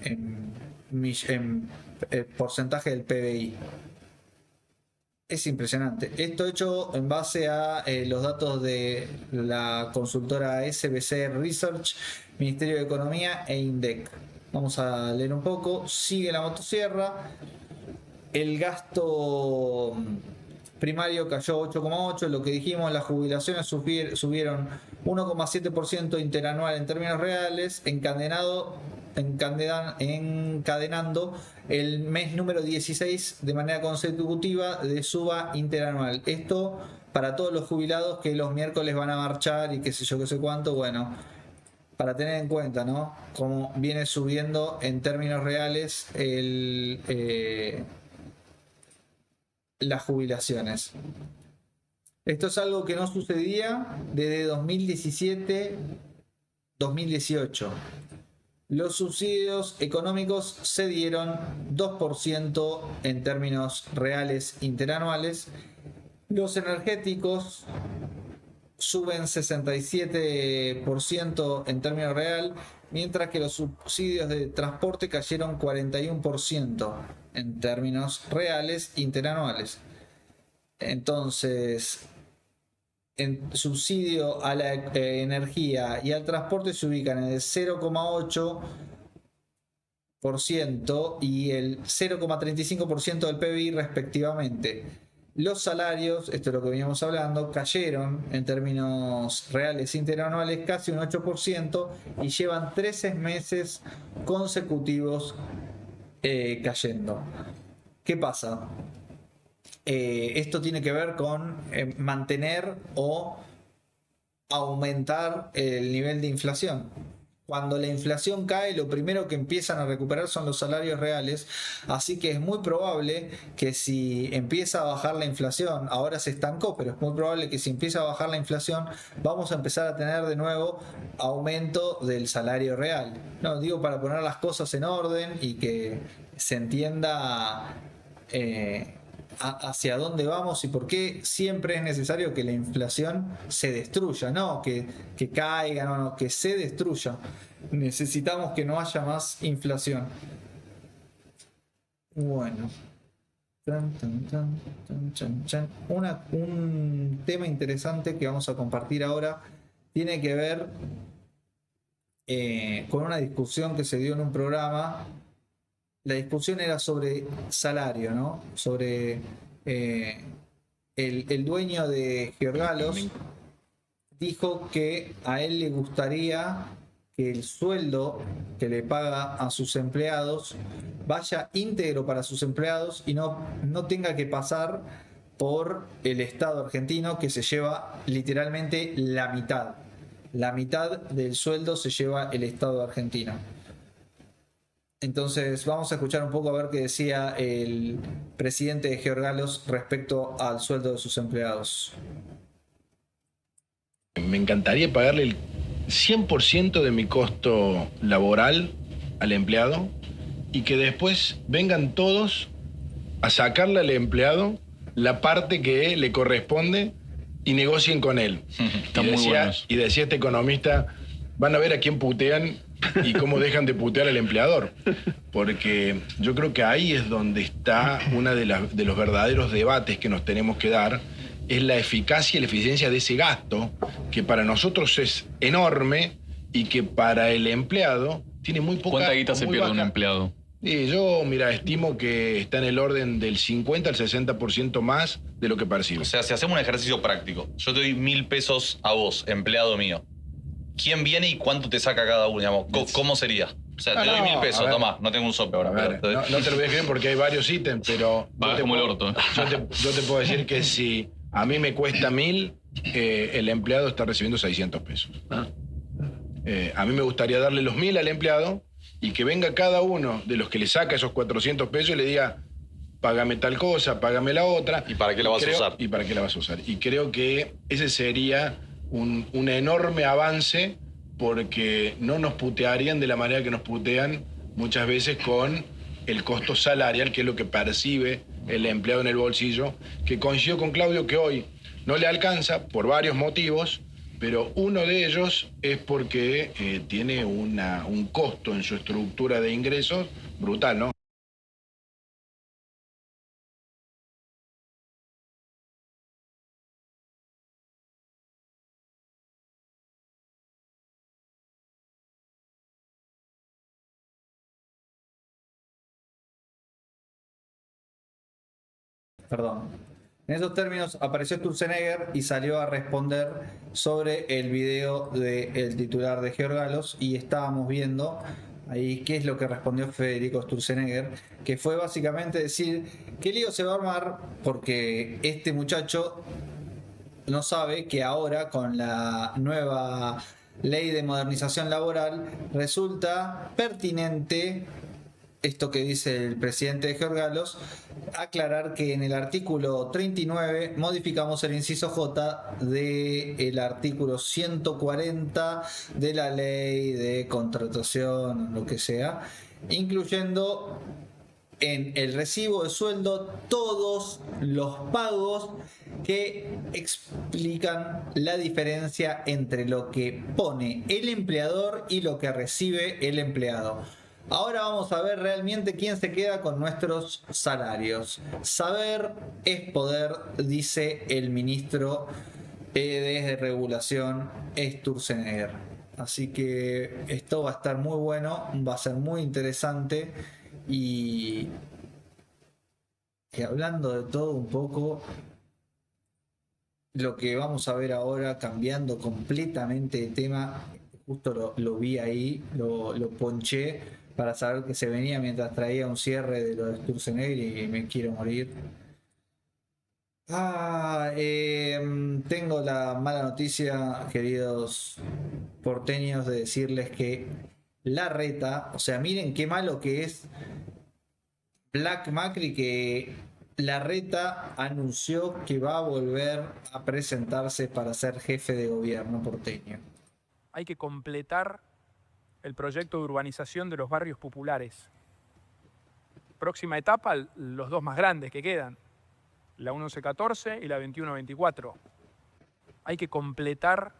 porcentaje del PBI. Es impresionante. Esto hecho en base a los datos de la consultora SBC Research, Ministerio de Economía e INDEC. Vamos a leer un poco. Sigue la motosierra. El gasto primario cayó 8,8%, lo que dijimos, las jubilaciones subieron 1,7% interanual en términos reales, encadenado encadenando el mes número 16 de manera consecutiva de suba interanual. Esto para todos los jubilados que los miércoles van a marchar y qué sé yo, qué sé cuánto, bueno, para tener en cuenta, ¿no? Cómo viene subiendo en términos reales las jubilaciones. Esto es algo que no sucedía desde 2017-2018. Los subsidios económicos se dieron 2% en términos reales interanuales. Los energéticos suben 67% en términos real, mientras que los subsidios de transporte cayeron 41% en términos reales interanuales. Entonces, en subsidio a la energía y al transporte se ubican en el 0,8% y el 0,35% del PBI respectivamente. Los salarios, esto es lo que veníamos hablando, cayeron en términos reales interanuales casi un 8% y llevan 13 meses consecutivos cayendo. ¿Qué pasa? Esto tiene que ver con mantener o aumentar el nivel de inflación. Cuando la inflación cae, lo primero que empiezan a recuperar son los salarios reales, así que es muy probable que si empieza a bajar la inflación, ahora se estancó, pero es muy probable que si empieza a bajar la inflación, vamos a empezar a tener de nuevo aumento del salario real. No, digo para poner las cosas en orden y que se entienda hacia dónde vamos y por qué siempre es necesario que la inflación se destruya, no que caiga, no, que se destruya. Necesitamos que no haya más inflación. Bueno. Un tema interesante que vamos a compartir ahora tiene que ver con una discusión que se dio en un programa. La discusión era sobre salario, ¿no? Sobre el dueño de Georgalos dijo que a él le gustaría que el sueldo que le paga a sus empleados vaya íntegro para sus empleados y no tenga que pasar por el Estado argentino, que se lleva literalmente la mitad. La mitad del sueldo se lleva el Estado argentino. Entonces vamos a escuchar un poco a ver qué decía el presidente de Georgalos respecto al sueldo de sus empleados. Me encantaría pagarle el 100% de mi costo laboral al empleado y que después vengan todos a sacarle al empleado la parte que le corresponde y negocien con él. Y decía este economista, van a ver a quién putean y cómo dejan de putear al empleador. Porque yo creo que ahí es donde está uno de los verdaderos debates que nos tenemos que dar, es la eficacia y la eficiencia de ese gasto, que para nosotros es enorme y que para el empleado tiene muy poca... ¿Cuánta guita se pierde un empleado? Yo, mira, estimo que está en el orden del 50 al 60% más de lo que percibe. O sea, si hacemos un ejercicio práctico, yo te doy 1.000 pesos a vos, empleado mío. ¿Quién viene y cuánto te saca cada uno? Digamos? ¿Cómo sería? O sea, te doy 1.000 pesos, tomá, no tengo un sope ahora. No te lo voy a escribir porque hay varios ítems, pero... Como el orto. Yo te puedo decir que si a mí me cuesta 1.000, el empleado está recibiendo 600 pesos. A mí me gustaría darle los 1.000 al empleado y que venga cada uno de los que le saca esos 400 pesos y le diga, págame tal cosa, págame la otra. ¿Y para qué la vas a usar? ¿Y para qué la vas a usar? Y creo que ese sería un enorme avance, porque no nos putearían de la manera que nos putean muchas veces con el costo salarial, que es lo que percibe el empleado en el bolsillo, que coincido con Claudio que hoy no le alcanza por varios motivos, pero uno de ellos es porque tiene un costo en su estructura de ingresos brutal, ¿no? Perdón. En esos términos apareció Sturzenegger y salió a responder sobre el video del titular de Georgalos, y estábamos viendo ahí qué es lo que respondió Federico Sturzenegger, que fue básicamente decir que el lío se va a armar porque este muchacho no sabe que ahora con la nueva ley de modernización laboral resulta pertinente esto que dice el presidente de Georgalos, aclarar que en el artículo 39 modificamos el inciso J del artículo 140 de la ley de contratación, lo que sea, incluyendo en el recibo de sueldo todos los pagos que explican la diferencia entre lo que pone el empleador y lo que recibe el empleado. Ahora vamos a ver realmente quién se queda con nuestros salarios. Saber es poder, dice el ministro de Regulación Sturzenegger. Así que esto va a estar muy bueno, va a ser muy interesante y hablando de todo un poco, lo que vamos a ver ahora, cambiando completamente de tema, justo lo vi ahí, lo ponché para saber que se venía mientras traía un cierre de lo de Sturzenegger y me quiero morir. Tengo la mala noticia, queridos porteños, de decirles que Larreta, o sea, miren qué malo que es Black Macri, que Larreta anunció que va a volver a presentarse para ser jefe de gobierno porteño. Hay que completar el proyecto de urbanización de los barrios populares. Próxima etapa, los dos más grandes que quedan, la 1114 y la 2124. Hay que completar.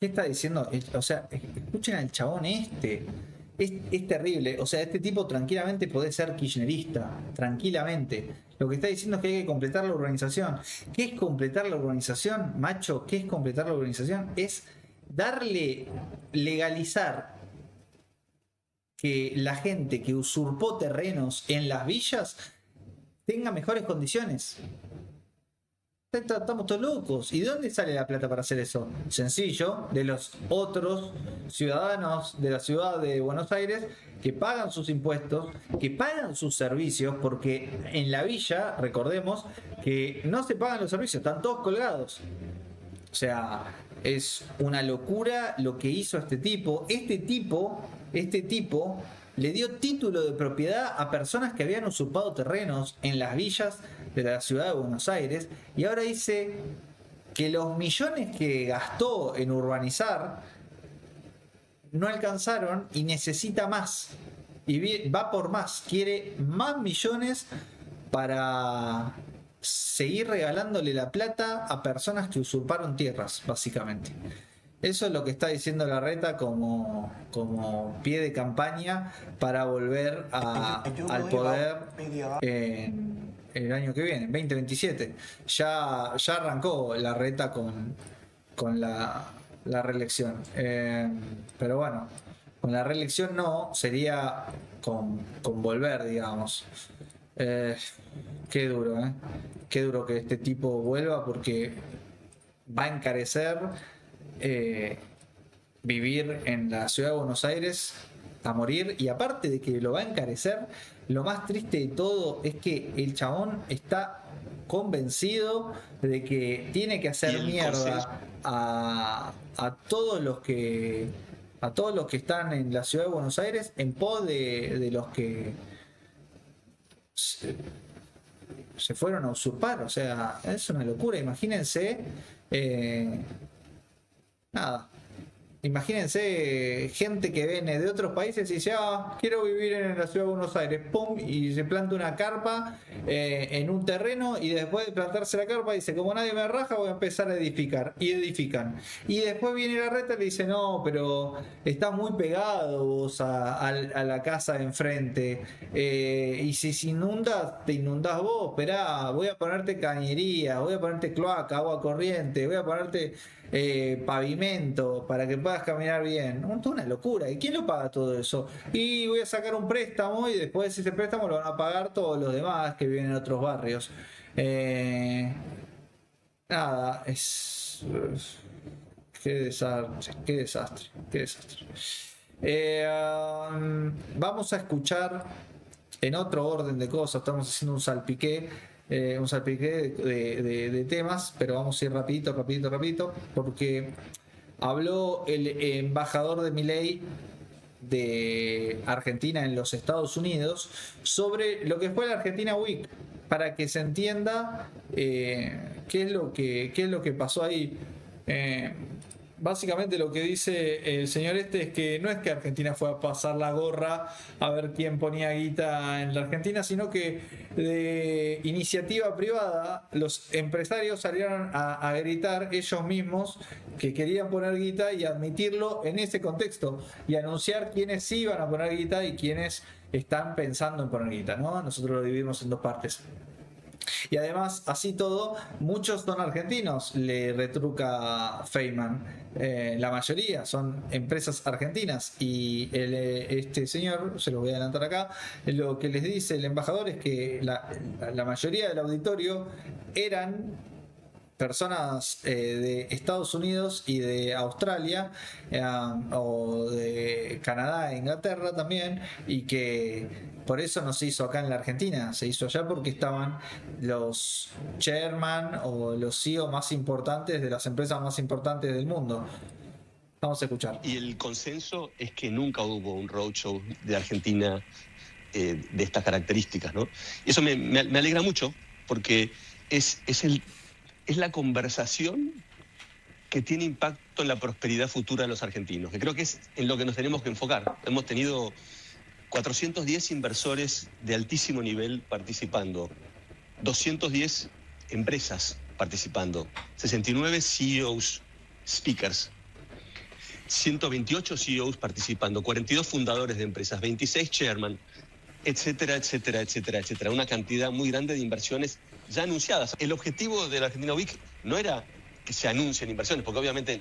¿Qué está diciendo? O sea, escuchen al chabón este. Es terrible. O sea, este tipo tranquilamente puede ser kirchnerista. Tranquilamente. Lo que está diciendo es que hay que completar la urbanización. ¿Qué es completar la urbanización, macho? ¿Qué es completar la urbanización? Es darle, legalizar que la gente que usurpó terrenos en las villas tenga mejores condiciones. Estamos todos locos. ¿Y de dónde sale la plata para hacer eso? Sencillo, de los otros ciudadanos de la ciudad de Buenos Aires que pagan sus impuestos, que pagan sus servicios, porque en la villa, recordemos, que no se pagan los servicios, están todos colgados. O sea, es una locura lo que hizo este tipo. Este tipo le dio título de propiedad a personas que habían usurpado terrenos en las villas de la ciudad de Buenos Aires, y ahora dice que los millones que gastó en urbanizar no alcanzaron y necesita más, y va por más, quiere más millones para seguir regalándole la plata a personas que usurparon tierras, básicamente. Eso es lo que está diciendo Larreta como pie de campaña para volver al poder en el año que viene, 2027. Ya arrancó Larreta con la reelección. Pero bueno, con la reelección no, sería con volver, digamos. Qué duro, ¿eh? Qué duro que este tipo vuelva, porque va a encarecer vivir en la ciudad de Buenos Aires a morir. Y aparte de que lo va a encarecer, lo más triste de todo es que el chabón está convencido de que tiene que hacer mierda a todos los que están en la ciudad de Buenos Aires en pos de los que se fueron a usurpar. O sea, es una locura. Imagínense, imagínense gente que viene de otros países y dice, quiero vivir en la ciudad de Buenos Aires, pum, y se planta una carpa en un terreno, y después de plantarse la carpa dice, como nadie me raja, voy a empezar a edificar, y edifican. Y después viene Larreta y le dice, no, pero está muy pegados a la casa de enfrente, y si se inunda, te inundás vos, esperá, voy a ponerte cañería, voy a ponerte cloaca, agua corriente, voy a ponerte pavimento para que puedas caminar bien. Una locura. ¿Y quién lo paga todo eso? Y voy a sacar un préstamo, y después de ese préstamo lo van a pagar todos los demás que viven en otros barrios. Nada, qué desastre, qué desastre, qué desastre. Vamos a escuchar en otro orden de cosas, estamos haciendo un salpiqué de temas, pero vamos a ir rapidito, porque habló el embajador de Milei de Argentina en los Estados Unidos sobre lo que fue la Argentina Week, para que se entienda qué es lo que pasó ahí. Básicamente lo que dice el señor es que no es que Argentina fue a pasar la gorra a ver quién ponía guita en la Argentina, sino que de iniciativa privada los empresarios salieron a gritar ellos mismos que querían poner guita y admitirlo en ese contexto y anunciar quiénes sí iban a poner guita y quiénes están pensando en poner guita, ¿no? Nosotros lo dividimos en dos partes. Y además, así todo, muchos son argentinos, le retruca Feynman. La mayoría son empresas argentinas y este señor, se lo voy a adelantar acá, lo que les dice el embajador es que la mayoría del auditorio eran personas de Estados Unidos y de Australia o de Canadá e Inglaterra también, y que por eso no se hizo acá en la Argentina, se hizo allá porque estaban los chairman o los CEO más importantes de las empresas más importantes del mundo. Vamos a escuchar. Y el consenso es que nunca hubo un roadshow de Argentina de estas características, ¿no? Y eso me alegra mucho porque es la conversación que tiene impacto en la prosperidad futura de los argentinos, que creo que es en lo que nos tenemos que enfocar. Hemos tenido 410 inversores de altísimo nivel participando, 210 empresas participando, 69 CEOs, speakers, 128 CEOs participando, 42 fundadores de empresas, 26 chairman, etcétera, etcétera, etcétera, etcétera. Una cantidad muy grande de inversiones ya anunciadas. El objetivo de la Argentina Week no era que se anuncien inversiones, porque obviamente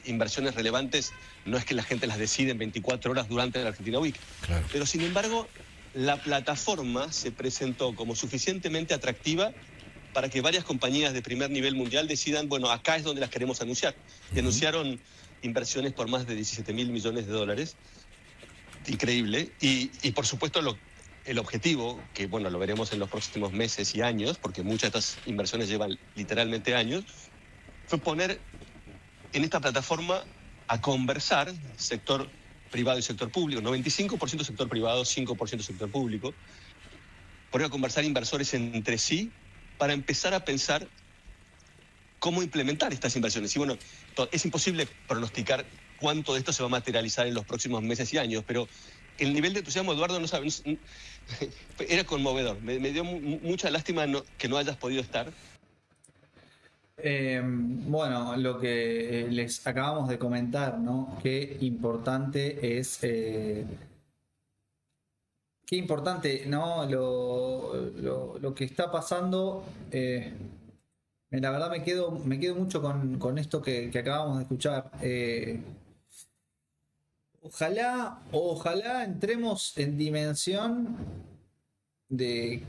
inversiones relevantes no es que la gente las decide en 24 horas durante la Argentina Week. Claro. Pero sin embargo, la plataforma se presentó como suficientemente atractiva para que varias compañías de primer nivel mundial decidan, bueno, acá es donde las queremos anunciar. Y anunciaron inversiones por más de 17.000 millones de dólares. Increíble. Y por supuesto el objetivo, que bueno, lo veremos en los próximos meses y años, porque muchas de estas inversiones llevan literalmente años, fue poner en esta plataforma a conversar sector privado y sector público, 95% sector privado, 5% sector público, poner a conversar inversores entre sí para empezar a pensar cómo implementar estas inversiones. Y bueno, es imposible pronosticar cuánto de esto se va a materializar en los próximos meses y años, pero el nivel de entusiasmo, Eduardo, no sabe, era conmovedor. Me dio mucha lástima que no hayas podido estar. Bueno, lo que les acabamos de comentar, ¿no? Qué importante es, qué importante, ¿no? Lo que está pasando. La verdad me quedo mucho con esto que acabamos de escuchar. Ojalá entremos en dimensión de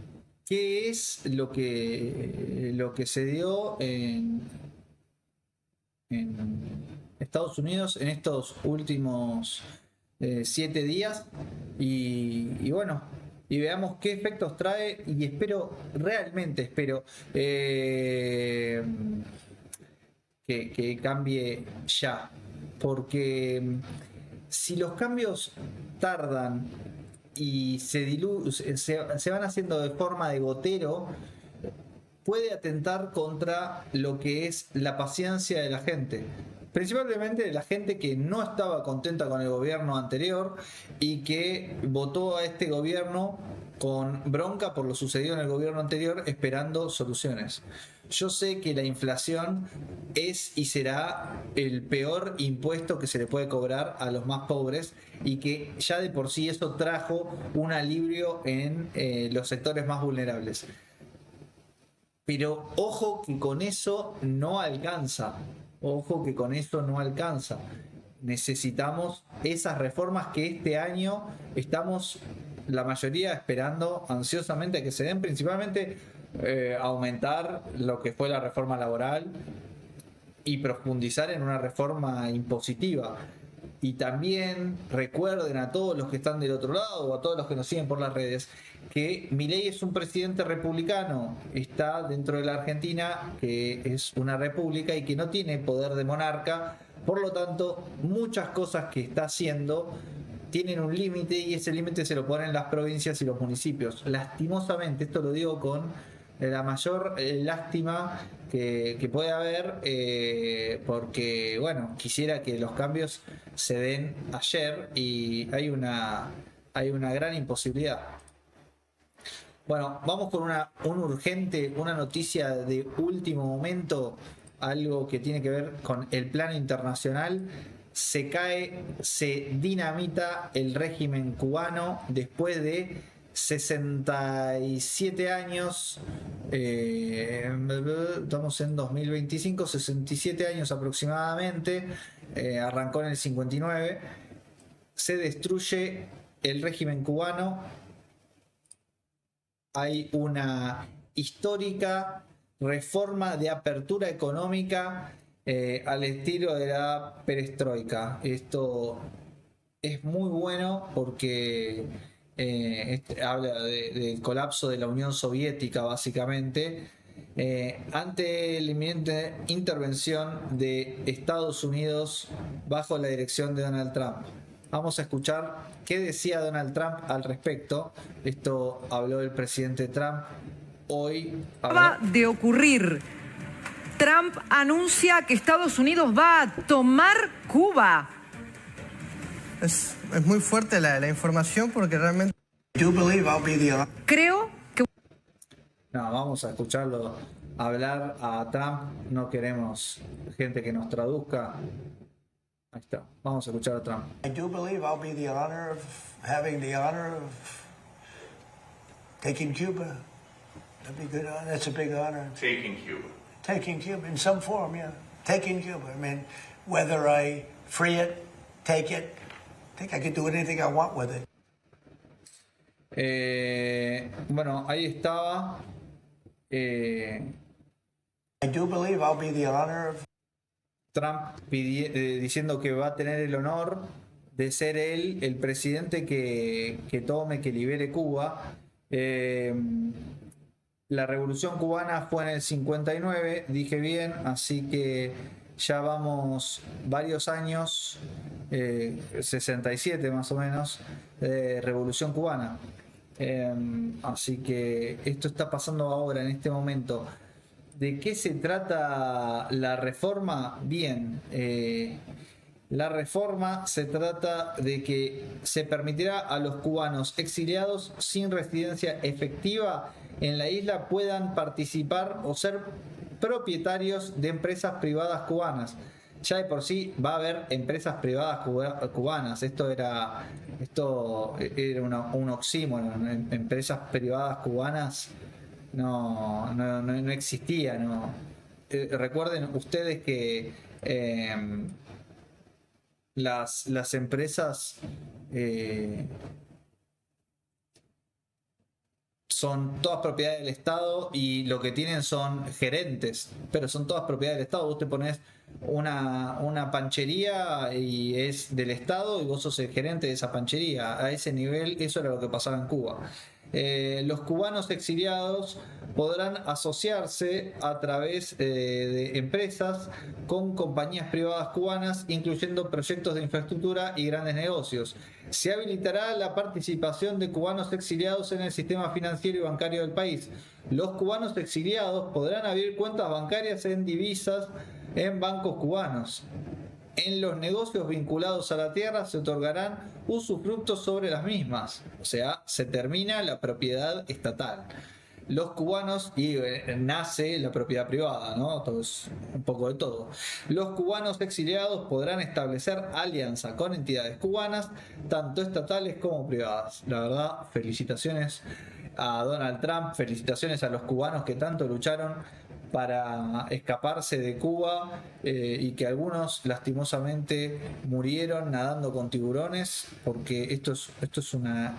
qué es lo que se dio en Estados Unidos en estos últimos 7 días y bueno, y veamos qué efectos trae, y realmente espero que cambie ya, porque si los cambios tardan y se van haciendo de forma de gotero, puede atentar contra lo que es la paciencia de la gente, principalmente de la gente que no estaba contenta con el gobierno anterior y que votó a este gobierno con bronca por lo sucedido en el gobierno anterior, esperando soluciones. Yo sé que la inflación es y será el peor impuesto que se le puede cobrar a los más pobres, y que ya de por sí eso trajo un alivio en los sectores más vulnerables. Pero ojo que con eso no alcanza. Necesitamos esas reformas que este año estamos la mayoría esperando ansiosamente a que se den, principalmente aumentar lo que fue la reforma laboral y profundizar en una reforma impositiva. Y también recuerden a todos los que están del otro lado o a todos los que nos siguen por las redes que Milei es un presidente republicano, está dentro de la Argentina, que es una república y que no tiene poder de monarca, por lo tanto muchas cosas que está haciendo tienen un límite y ese límite se lo ponen las provincias y los municipios. Lastimosamente, esto lo digo con la mayor lástima que puede haber, porque bueno, quisiera que los cambios se den ayer y hay una gran imposibilidad. Bueno, vamos con una noticia de último momento, algo que tiene que ver con el plano internacional. Se dinamita el régimen cubano después de 67 años, estamos en 2025, 67 años aproximadamente, arrancó en el 59, se destruye el régimen cubano. Hay una histórica reforma de apertura económica al estilo de la perestroika. Esto es muy bueno porque habla del colapso de la Unión Soviética, básicamente, ante la inminente intervención de Estados Unidos bajo la dirección de Donald Trump. Vamos a escuchar qué decía Donald Trump al respecto. Esto habló el presidente Trump hoy. Acaba de ocurrir. Trump anuncia que Estados Unidos va a tomar Cuba. Es muy fuerte la información porque realmente... Creo que... No, vamos a escucharlo hablar a Trump. No queremos gente que nos traduzca. Ahí está. Vamos a escuchar a Trump. I do believe I'll be having the honor of taking Cuba. That'd be good. That's a big honor. Taking Cuba. Taking Cuba in some form, yeah. Taking Cuba. I mean, whether I free it, take it, I think I could do anything I want with it. Bueno, ahí estaba. I do believe I'll be the honor of... Trump diciendo que va a tener el honor de ser él el presidente que libere Cuba. La revolución cubana fue en el 59, dije bien, así que ya vamos varios años, 67 más o menos, de revolución cubana. Así que esto está pasando ahora, en este momento. ¿De qué se trata la reforma? Bien, la reforma se trata de que se permitirá a los cubanos exiliados sin residencia efectiva en la isla puedan participar o ser propietarios de empresas privadas cubanas. Ya de por sí va a haber empresas privadas cubanas. Esto era un oxímoron. Empresas privadas cubanas no existía, no. Recuerden ustedes que las empresas son todas propiedad del Estado y lo que tienen son gerentes, pero son todas propiedad del Estado. Vos te pones una panchería y es del Estado y vos sos el gerente de esa panchería. A ese nivel, eso era lo que pasaba en Cuba. Los cubanos exiliados podrán asociarse a través de empresas con compañías privadas cubanas, incluyendo proyectos de infraestructura y grandes negocios. Se habilitará la participación de cubanos exiliados en el sistema financiero y bancario del país. Los cubanos exiliados podrán abrir cuentas bancarias en divisas en bancos cubanos. En los negocios vinculados a la tierra se otorgarán usufructos sobre las mismas, o sea, se termina la propiedad estatal. Los cubanos, y nace la propiedad privada, ¿no? Todo es un poco de todo. Los cubanos exiliados podrán establecer alianza con entidades cubanas, tanto estatales como privadas. La verdad, felicitaciones a Donald Trump, felicitaciones a los cubanos que tanto lucharon para escaparse de Cuba y que algunos lastimosamente murieron nadando con tiburones, porque esto es una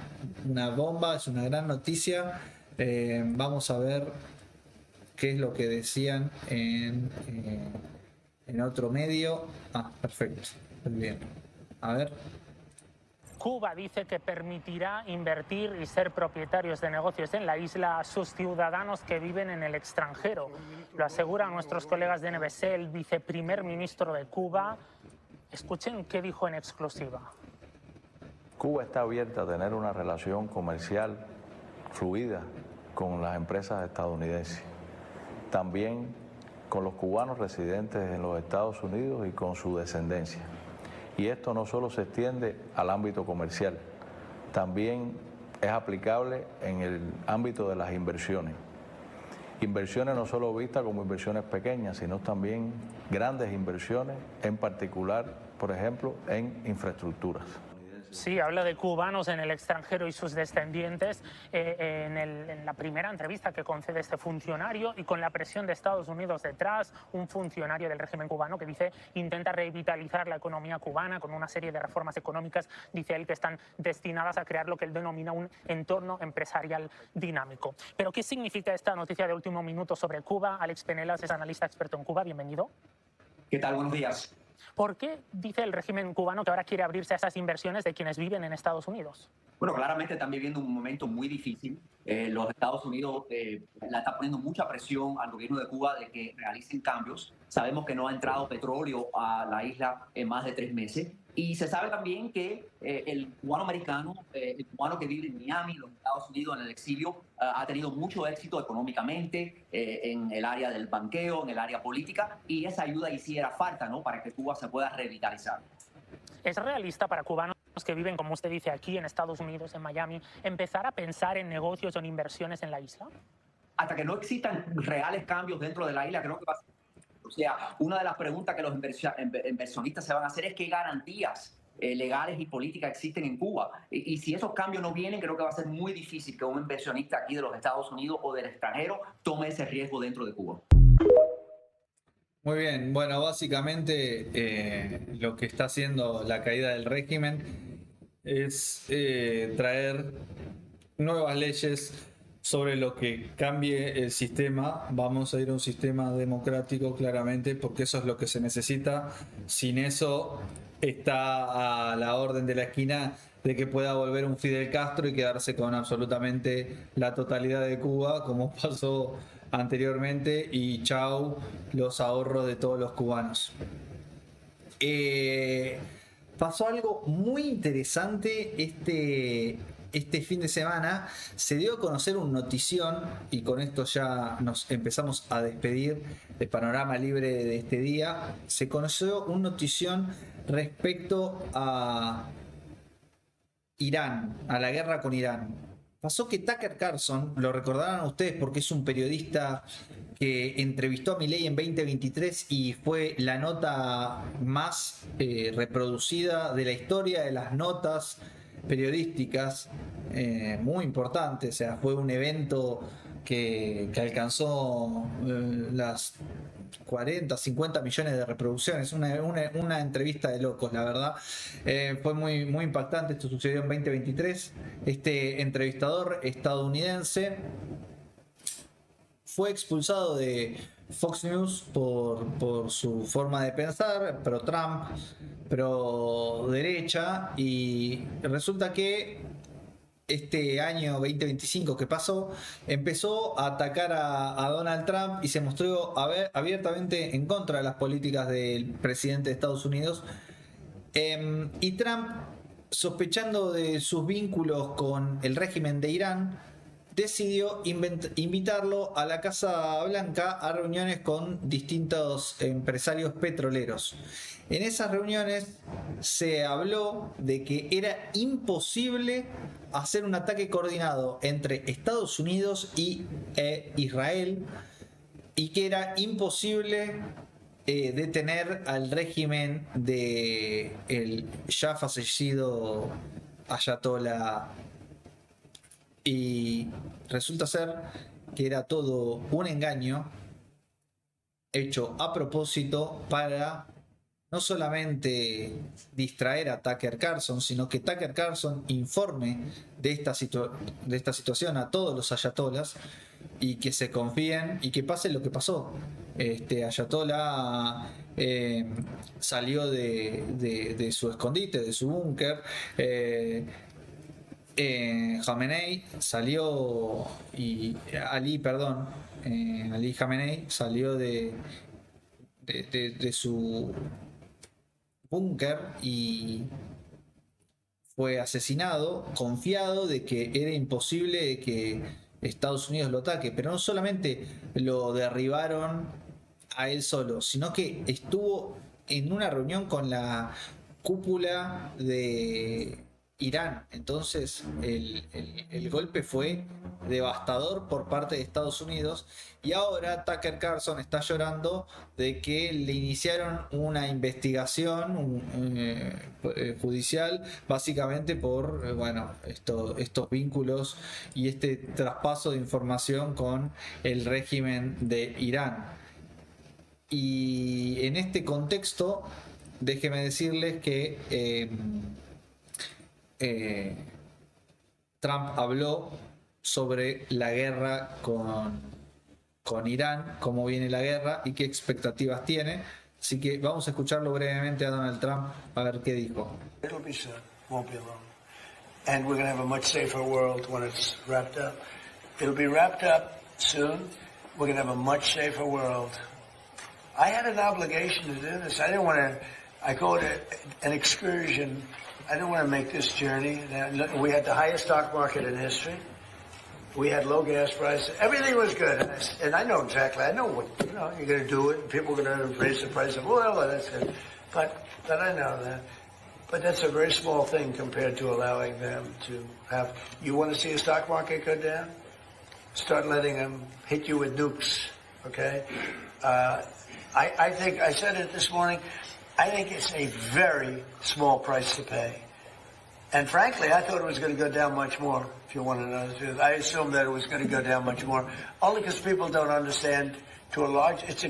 bomba, es una gran noticia. Vamos a ver qué es lo que decían en otro medio. Perfecto, muy bien. A ver. Cuba dice que permitirá invertir y ser propietarios de negocios en la isla a sus ciudadanos que viven en el extranjero. Lo aseguran nuestros colegas de NBC, el viceprimer ministro de Cuba. Escuchen qué dijo en exclusiva. Cuba está abierta a tener una relación comercial fluida con las empresas estadounidenses, también con los cubanos residentes en los Estados Unidos y con su descendencia. Y esto no solo se extiende al ámbito comercial, también es aplicable en el ámbito de las inversiones. Inversiones no solo vistas como inversiones pequeñas, sino también grandes inversiones, en particular, por ejemplo, en infraestructuras. Sí, habla de cubanos en el extranjero y sus descendientes en la primera entrevista que concede este funcionario, y con la presión de Estados Unidos detrás, un funcionario del régimen cubano que dice intenta revitalizar la economía cubana con una serie de reformas económicas, dice él, que están destinadas a crear lo que él denomina un entorno empresarial dinámico. Pero ¿qué significa esta noticia de último minuto sobre Cuba? Alex Penelas es analista experto en Cuba, bienvenido. ¿Qué tal? Buenos días. ¿Por qué dice el régimen cubano que ahora quiere abrirse a esas inversiones de quienes viven en Estados Unidos? Bueno, claramente están viviendo un momento muy difícil. Los Estados Unidos la está poniendo mucha presión al gobierno de Cuba de que realicen cambios. Sabemos que no ha entrado petróleo a la isla en más de 3 meses. Y se sabe también que el cubano americano, el cubano que vive en Miami, los Estados Unidos, en el exilio, ha tenido mucho éxito económicamente en el área del banqueo, en el área política, y esa ayuda hiciera falta, ¿no?, para que Cuba se pueda revitalizar. ¿Es realista para cubanos que viven, como usted dice, aquí en Estados Unidos, en Miami, empezar a pensar en negocios o en inversiones en la isla? Hasta que no existan reales cambios dentro de la isla, creo que va a ser. O sea, una de las preguntas que los inversionistas se van a hacer es qué garantías legales y políticas existen en Cuba. Y si esos cambios no vienen, creo que va a ser muy difícil que un inversionista aquí de los Estados Unidos o del extranjero tome ese riesgo dentro de Cuba. Muy bien, bueno, básicamente lo que está haciendo la caída del régimen es traer nuevas leyes sobre lo que cambie el sistema. Vamos a ir a un sistema democrático, claramente, porque eso es lo que se necesita. Sin eso está a la orden de la esquina de que pueda volver un Fidel Castro y quedarse con absolutamente la totalidad de Cuba, como pasó anteriormente, y chau los ahorros de todos los cubanos. Pasó algo muy interesante este fin de semana. Se dio a conocer un notición, y con esto ya nos empezamos a despedir de Panorama Libre de este día. Se conoció un notición respecto a Irán, a la guerra con Irán. Pasó que Tucker Carlson, lo recordarán ustedes porque es un periodista que entrevistó a Milei en 2023 y fue la nota más reproducida de la historia de las notas periodísticas, muy importante. O sea, fue un evento que alcanzó las 40, 50 millones de reproducciones, una entrevista de locos, la verdad. Fue muy, muy impactante. Esto sucedió en 2023. Este entrevistador estadounidense fue expulsado de Fox News por su forma de pensar, pro Trump, pro derecha, y resulta que este año 2025 que pasó, empezó a atacar a Donald Trump y se mostró abiertamente en contra de las políticas del presidente de Estados Unidos. Y Trump, sospechando de sus vínculos con el régimen de Irán, decidió invitarlo a la Casa Blanca a reuniones con distintos empresarios petroleros. En esas reuniones se habló de que era imposible hacer un ataque coordinado entre Estados Unidos y Israel, y que era imposible detener al régimen de el ya fallecido ayatolá. Y resulta ser que era todo un engaño hecho a propósito para no solamente distraer a Tucker Carlson, sino que Tucker Carlson informe de esta situación a todos los ayatolás y que se confíen y que pase lo que pasó. ayatolá salió de su escondite, de su búnker. Jamenei salió Ali Jamenei salió de su búnker y fue asesinado, confiado de que era imposible que Estados Unidos lo ataque, pero no solamente lo derribaron a él solo, sino que estuvo en una reunión con la cúpula de Irán. Entonces el golpe fue devastador por parte de Estados Unidos, y ahora Tucker Carlson está llorando de que le iniciaron una investigación judicial, básicamente por estos vínculos y este traspaso de información con el régimen de Irán. Y en este contexto, déjeme decirles que Trump habló sobre la guerra con Irán, cómo viene la guerra y qué expectativas tiene. Así que vamos a escucharlo brevemente a Donald Trump a ver qué dijo. It'll be soon, won't be long. And we're going to have a much safer world when it's wrapped up. It'll be wrapped up soon. We're going to have a much safer world. I had an obligation to do this. I didn't want to, I call it an excursion. I didn't want to make this journey. We had the highest stock market in history. We had low gas prices. Everything was good. And I know exactly, I know what, you're going to do it. People are going to raise the price of oil. And that's good. But I know that. But that's a very small thing compared to allowing them to have, you want to see a stock market go down? Start letting them hit you with nukes, okay? I think, I said it this morning, I think it's a very small price to pay. And frankly, I thought it was going to go down much more, if you want to know the truth. I assumed that it was going to go down much more, only because people don't understand to a large, it's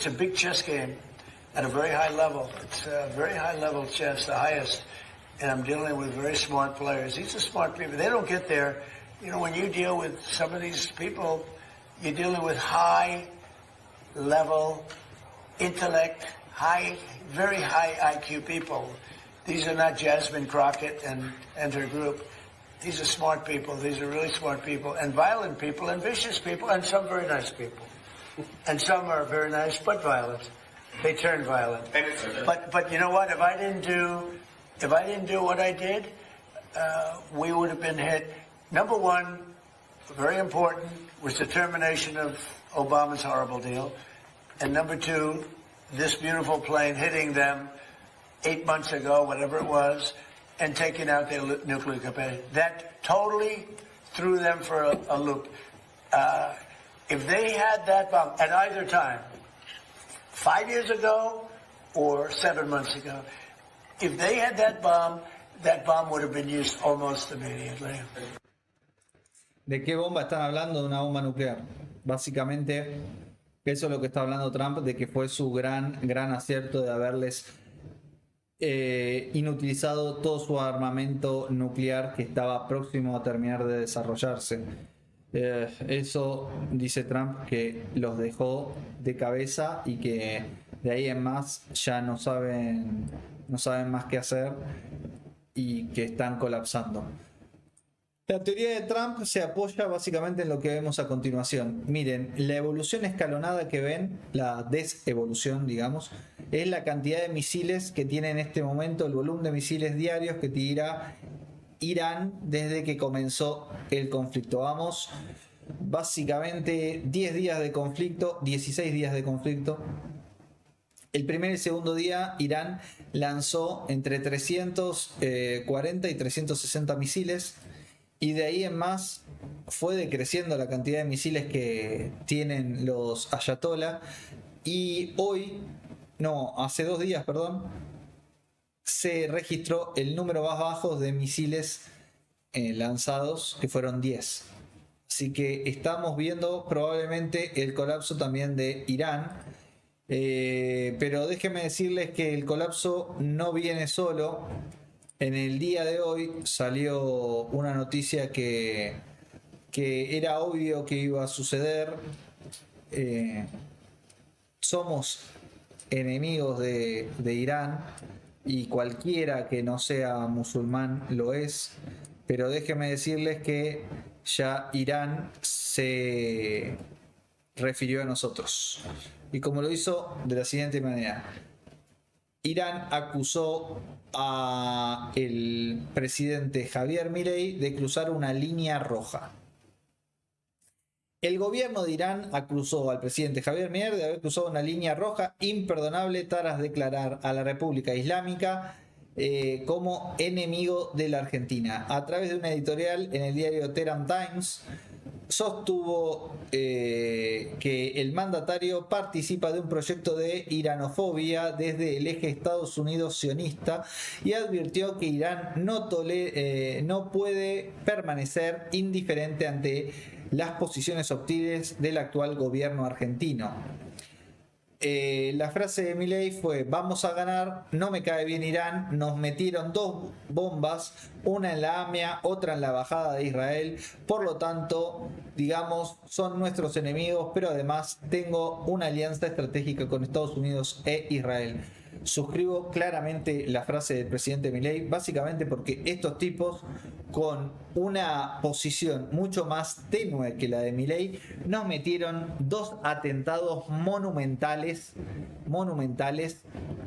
a big chess game at a very high level. It's a very high level chess, the highest. And I'm dealing with very smart players. These are smart people. They don't get there. When you deal with some of these people, you're dealing with high level intellect, very high IQ people. These are not Jasmine Crockett and her group. These are smart people. These are really smart people, and violent people, and vicious people, and some very nice people. And some are very nice but violent. They turn violent. But you know what? If I didn't do what I did, we would have been hit. Number one, very important, was the termination of Obama's horrible deal. And number two, this beautiful plane hitting them 8 months ago, whatever it was, and taking out their nuclear capacity. That totally threw them for a loop. If they had that bomb at either time, 5 years ago or 7 months ago, if they had that bomb would have been used almost immediately. ¿De qué bomba están hablando? De una bomba nuclear. Básicamente, eso es lo que está hablando Trump, de que fue su gran acierto de haberles inutilizado todo su armamento nuclear que estaba próximo a terminar de desarrollarse. Eso dice Trump, que los dejó de cabeza y que de ahí en más ya no saben más qué hacer y que están colapsando. La teoría de Trump se apoya básicamente en lo que vemos a continuación. Miren, la evolución escalonada que ven, la desevolución, digamos, es la cantidad de misiles que tiene en este momento, el volumen de misiles diarios que tira Irán desde que comenzó el conflicto. Vamos, básicamente 10 días de conflicto, 16 días de conflicto. El primer y segundo día, Irán lanzó entre 340 y 360 misiles. Y de ahí en más fue decreciendo la cantidad de misiles que tienen los ayatolá. Y hace 2 días, se registró el número más bajo de misiles lanzados, que fueron 10. Así que estamos viendo probablemente el colapso también de Irán. Pero déjenme decirles que el colapso no viene solo. En el día de hoy salió una noticia que era obvio que iba a suceder. somos enemigos de Irán, y cualquiera que no sea musulmán lo es, pero déjenme decirles que ya Irán se refirió a nosotros, y como lo hizo de la siguiente manera. Irán acusó a el presidente Javier Milei de cruzar una línea roja. El gobierno de Irán acusó al presidente Javier Milei de haber cruzado una línea roja imperdonable tras declarar a la República Islámica como enemigo de la Argentina. A través de una editorial en el diario Tehran Times, sostuvo que el mandatario participa de un proyecto de iranofobia desde el eje Estados Unidos sionista, y advirtió que Irán no puede permanecer indiferente ante las posiciones hostiles del actual gobierno argentino. La frase de Milei fue: vamos a ganar, no me cae bien Irán, nos metieron 2 bombas, una en la AMIA, otra en la embajada de Israel, por lo tanto, digamos, son nuestros enemigos, pero además tengo una alianza estratégica con Estados Unidos e Israel. Suscribo claramente la frase del presidente Milei, básicamente porque estos tipos, con una posición mucho más tenue que la de Milei, nos metieron 2 atentados monumentales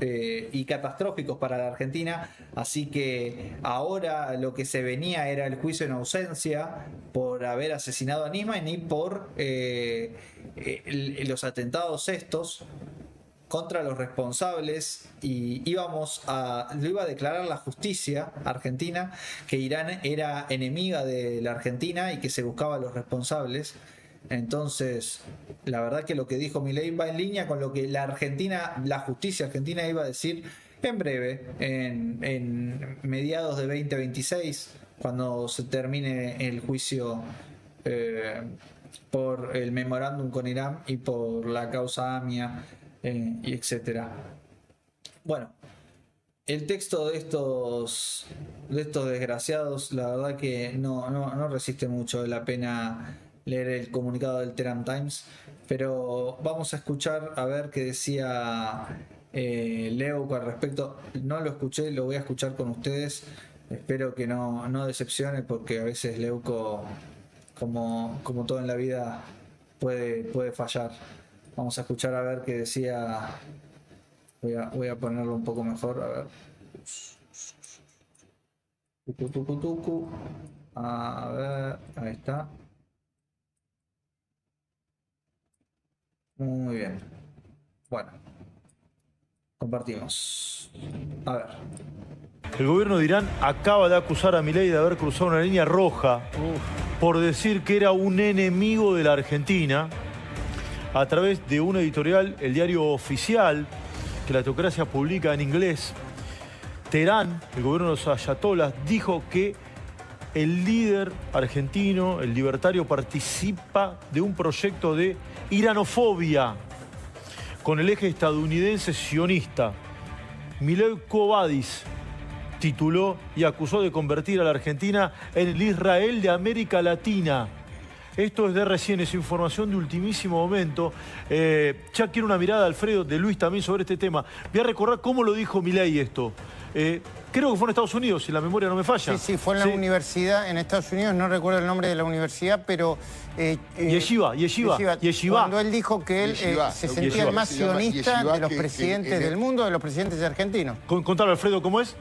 y catastróficos para la Argentina. Así que ahora lo que se venía era el juicio en ausencia por haber asesinado a Nisman y por los atentados estos contra los responsables, y lo iba a declarar la justicia argentina que Irán era enemiga de la Argentina y que se buscaba a los responsables. Entonces, la verdad que lo que dijo Milei va en línea con lo que la justicia argentina iba a decir en breve, en mediados de 2026, cuando se termine el juicio por el memorándum con Irán y por la causa AMIA, y etcétera. Bueno, el texto de estos desgraciados, la verdad que no resiste mucho la pena leer el comunicado del Tehran Times, pero vamos a escuchar a ver qué decía Leuco al respecto. No lo escuché, lo voy a escuchar con ustedes. Espero que no decepcione, porque a veces Leuco, como todo en la vida, puede fallar. Vamos a escuchar a ver qué decía. Voy a ponerlo un poco mejor, a ver. A ver, ahí está. Muy bien. Bueno, compartimos. A ver. El gobierno de Irán acaba de acusar a Milei de haber cruzado una línea roja por decir que era un enemigo de la Argentina, a través de una editorial, el diario oficial que la autocracia publica en inglés. Teherán, el gobierno de los ayatolás, dijo que el líder argentino, el libertario, participa de un proyecto de iranofobia con el eje estadounidense sionista. Milei Covadis tituló y acusó de convertir a la Argentina en el Israel de América Latina. Esto es de recién, es información de ultimísimo momento. Ya quiero una mirada, Alfredo, de Luis también sobre este tema. Voy a recordar cómo lo dijo Milei esto. Creo que fue en Estados Unidos, si la memoria no me falla. Sí, fue en la universidad en Estados Unidos, no recuerdo el nombre de la universidad, pero... Yeshiva. Cuando él dijo que él se sentía el más sionista de los presidentes del mundo, de los presidentes argentinos. Contale, Alfredo, ¿cómo es?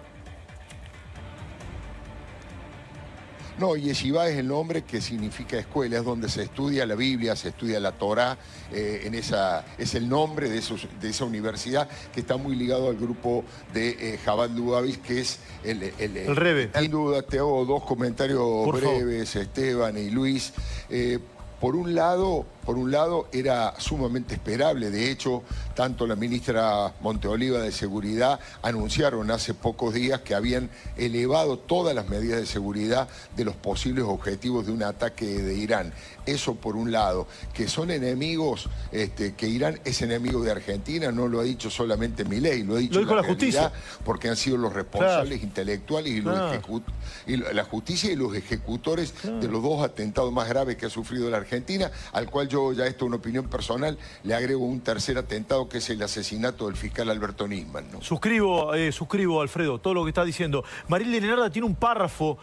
No, Yeshiva es el nombre que significa escuela, es donde se estudia la Biblia, se estudia la Torá, es el nombre de esa universidad, que está muy ligado al grupo de Chabad Lubavitch, que es el Rebe. Sin duda, te hago 2 comentarios breves, Esteban y Luis. Por un lado, era sumamente esperable. De hecho, tanto la ministra Monteoliva de Seguridad anunciaron hace pocos días que habían elevado todas las medidas de seguridad de los posibles objetivos de un ataque de Irán. Eso por un lado. Que son enemigos, que Irán es enemigo de Argentina, no lo ha dicho solamente Milei, lo ha dicho la justicia, porque han sido los responsables intelectuales y, la justicia y los ejecutores de los 2 atentados más graves que ha sufrido la Argentina Argentina, al cual yo, ya esto es una opinión personal, le agrego un tercer atentado que es el asesinato del fiscal Alberto Nisman, ¿no? Suscribo, Alfredo, todo lo que está diciendo. Marilde Lenarda tiene un párrafo.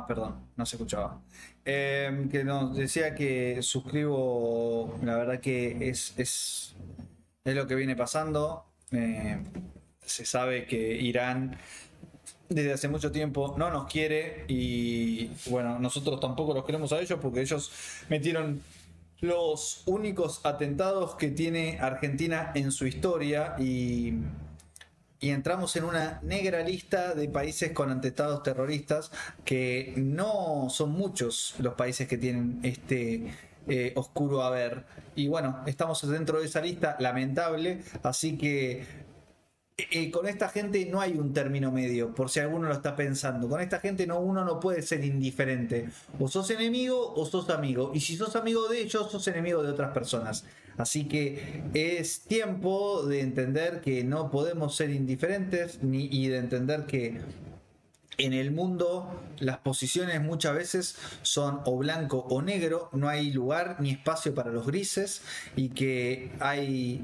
Perdón, no se escuchaba. Que nos decía que suscribo, la verdad que es lo que viene pasando. Se sabe que Irán desde hace mucho tiempo no nos quiere y bueno, nosotros tampoco los queremos a ellos porque ellos metieron los únicos atentados que tiene Argentina en su historia y entramos en una negra lista de países con atentados terroristas, que no son muchos los países que tienen este oscuro haber. Y bueno, estamos dentro de esa lista, lamentable, así que con esta gente no hay un término medio, por si alguno lo está pensando. Con esta gente uno no puede ser indiferente. O sos enemigo o sos amigo. Y si sos amigo de ellos, sos enemigo de otras personas. Así que es tiempo de entender que no podemos ser indiferentes y de entender que en el mundo las posiciones muchas veces son o blanco o negro. No hay lugar ni espacio para los grises y que hay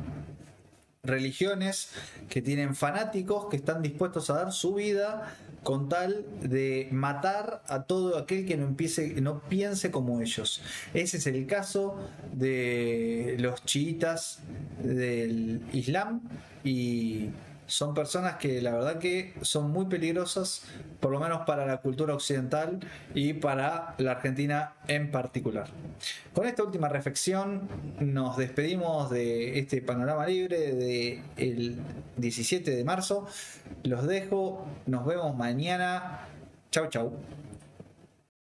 religiones que tienen fanáticos que están dispuestos a dar su vida con tal de matar a todo aquel que no piense como ellos. Ese es el caso de los chiitas del Islam y son personas que la verdad que son muy peligrosas, por lo menos para la cultura occidental y para la Argentina en particular. Con esta última reflexión nos despedimos de este panorama libre del 17 de marzo. Los dejo, nos vemos mañana. Chau, chau.